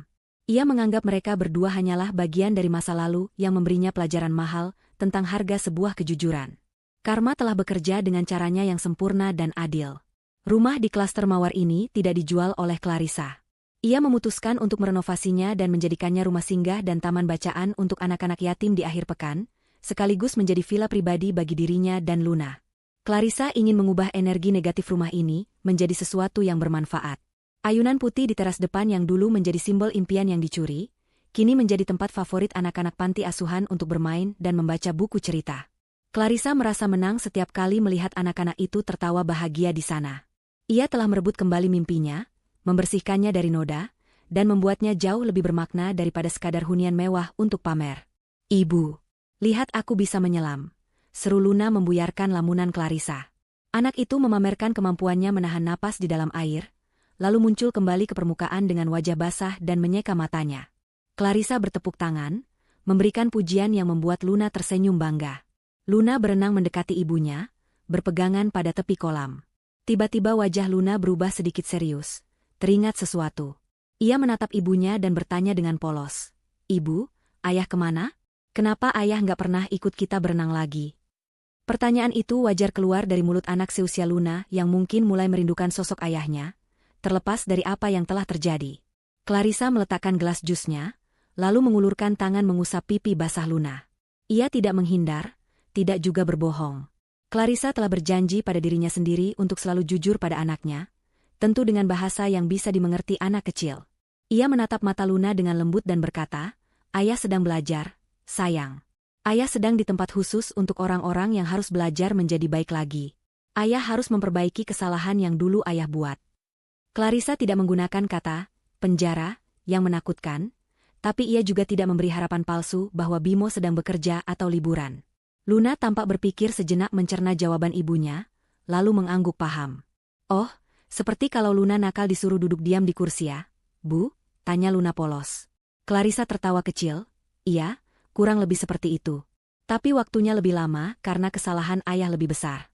Ia menganggap mereka berdua hanyalah bagian dari masa lalu yang memberinya pelajaran mahal tentang harga sebuah kejujuran. Karma telah bekerja dengan caranya yang sempurna dan adil. Rumah di klaster Mawar ini tidak dijual oleh Clarissa. Ia memutuskan untuk merenovasinya dan menjadikannya rumah singgah dan taman bacaan untuk anak-anak yatim di akhir pekan, sekaligus menjadi villa pribadi bagi dirinya dan Luna. Clarissa ingin mengubah energi negatif rumah ini menjadi sesuatu yang bermanfaat. Ayunan putih di teras depan yang dulu menjadi simbol impian yang dicuri, kini menjadi tempat favorit anak-anak panti asuhan untuk bermain dan membaca buku cerita. Clarissa merasa menang setiap kali melihat anak-anak itu tertawa bahagia di sana. Ia telah merebut kembali mimpinya, membersihkannya dari noda, dan membuatnya jauh lebih bermakna daripada sekadar hunian mewah untuk pamer. "Ibu, lihat aku bisa menyelam," seru Luna membuyarkan lamunan Clarissa. Anak itu memamerkan kemampuannya menahan napas di dalam air, lalu muncul kembali ke permukaan dengan wajah basah dan menyeka matanya. Clarissa bertepuk tangan, memberikan pujian yang membuat Luna tersenyum bangga. Luna berenang mendekati ibunya, berpegangan pada tepi kolam. Tiba-tiba wajah Luna berubah sedikit serius, teringat sesuatu. Ia menatap ibunya dan bertanya dengan polos, "Ibu, ayah kemana? Kenapa ayah nggak pernah ikut kita berenang lagi?" Pertanyaan itu wajar keluar dari mulut anak seusia Luna yang mungkin mulai merindukan sosok ayahnya, terlepas dari apa yang telah terjadi. Clarissa meletakkan gelas jusnya, lalu mengulurkan tangan mengusap pipi basah Luna. Ia tidak menghindar, tidak juga berbohong. Clarissa telah berjanji pada dirinya sendiri untuk selalu jujur pada anaknya, tentu dengan bahasa yang bisa dimengerti anak kecil. Ia menatap mata Luna dengan lembut dan berkata, "Ayah sedang belajar, sayang. Ayah sedang di tempat khusus untuk orang-orang yang harus belajar menjadi baik lagi. Ayah harus memperbaiki kesalahan yang dulu ayah buat." Clarissa tidak menggunakan kata penjara yang menakutkan, tapi ia juga tidak memberi harapan palsu bahwa Bimo sedang bekerja atau liburan. Luna tampak berpikir sejenak mencerna jawaban ibunya, lalu mengangguk paham. "Oh, seperti kalau Luna nakal disuruh duduk diam di kursi ya, Bu?" tanya Luna polos. Clarissa tertawa kecil, "Iya, kurang lebih seperti itu. Tapi waktunya lebih lama karena kesalahan ayah lebih besar."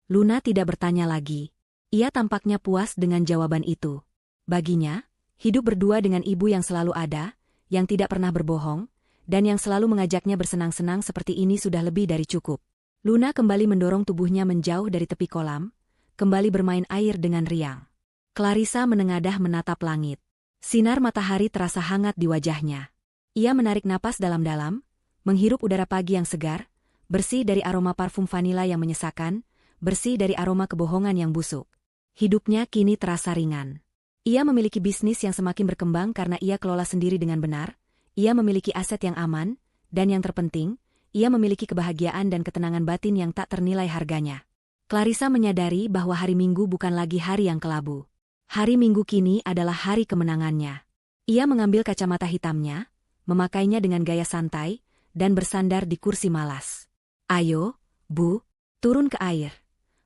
Luna tidak bertanya lagi. Ia tampaknya puas dengan jawaban itu. Baginya, hidup berdua dengan ibu yang selalu ada, yang tidak pernah berbohong, dan yang selalu mengajaknya bersenang-senang seperti ini sudah lebih dari cukup. Luna kembali mendorong tubuhnya menjauh dari tepi kolam, kembali bermain air dengan riang. Clarissa menengadah menatap langit. Sinar matahari terasa hangat di wajahnya. Ia menarik napas dalam-dalam, menghirup udara pagi yang segar, bersih dari aroma parfum vanila yang menyesakan, bersih dari aroma kebohongan yang busuk. Hidupnya kini terasa ringan. Ia memiliki bisnis yang semakin berkembang karena ia kelola sendiri dengan benar, ia memiliki aset yang aman, dan yang terpenting, ia memiliki kebahagiaan dan ketenangan batin yang tak ternilai harganya. Clarissa menyadari bahwa hari Minggu bukan lagi hari yang kelabu. Hari Minggu kini adalah hari kemenangannya. Ia mengambil kacamata hitamnya, memakainya dengan gaya santai, dan bersandar di kursi malas. "Ayo, Bu, turun ke air,"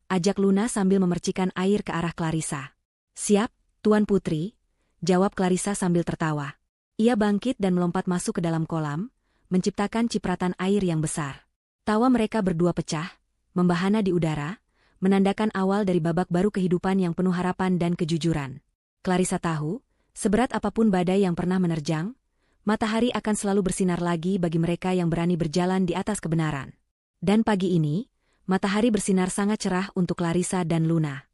ajak Luna sambil memercikan air ke arah Clarissa. "Siap, Tuan Putri," jawab Clarissa sambil tertawa. Ia bangkit dan melompat masuk ke dalam kolam, menciptakan cipratan air yang besar. Tawa mereka berdua pecah, membahana di udara, menandakan awal dari babak baru kehidupan yang penuh harapan dan kejujuran. Clarissa tahu, seberat apapun badai yang pernah menerjang, matahari akan selalu bersinar lagi bagi mereka yang berani berjalan di atas kebenaran. Dan pagi ini, matahari bersinar sangat cerah untuk Clarissa dan Luna.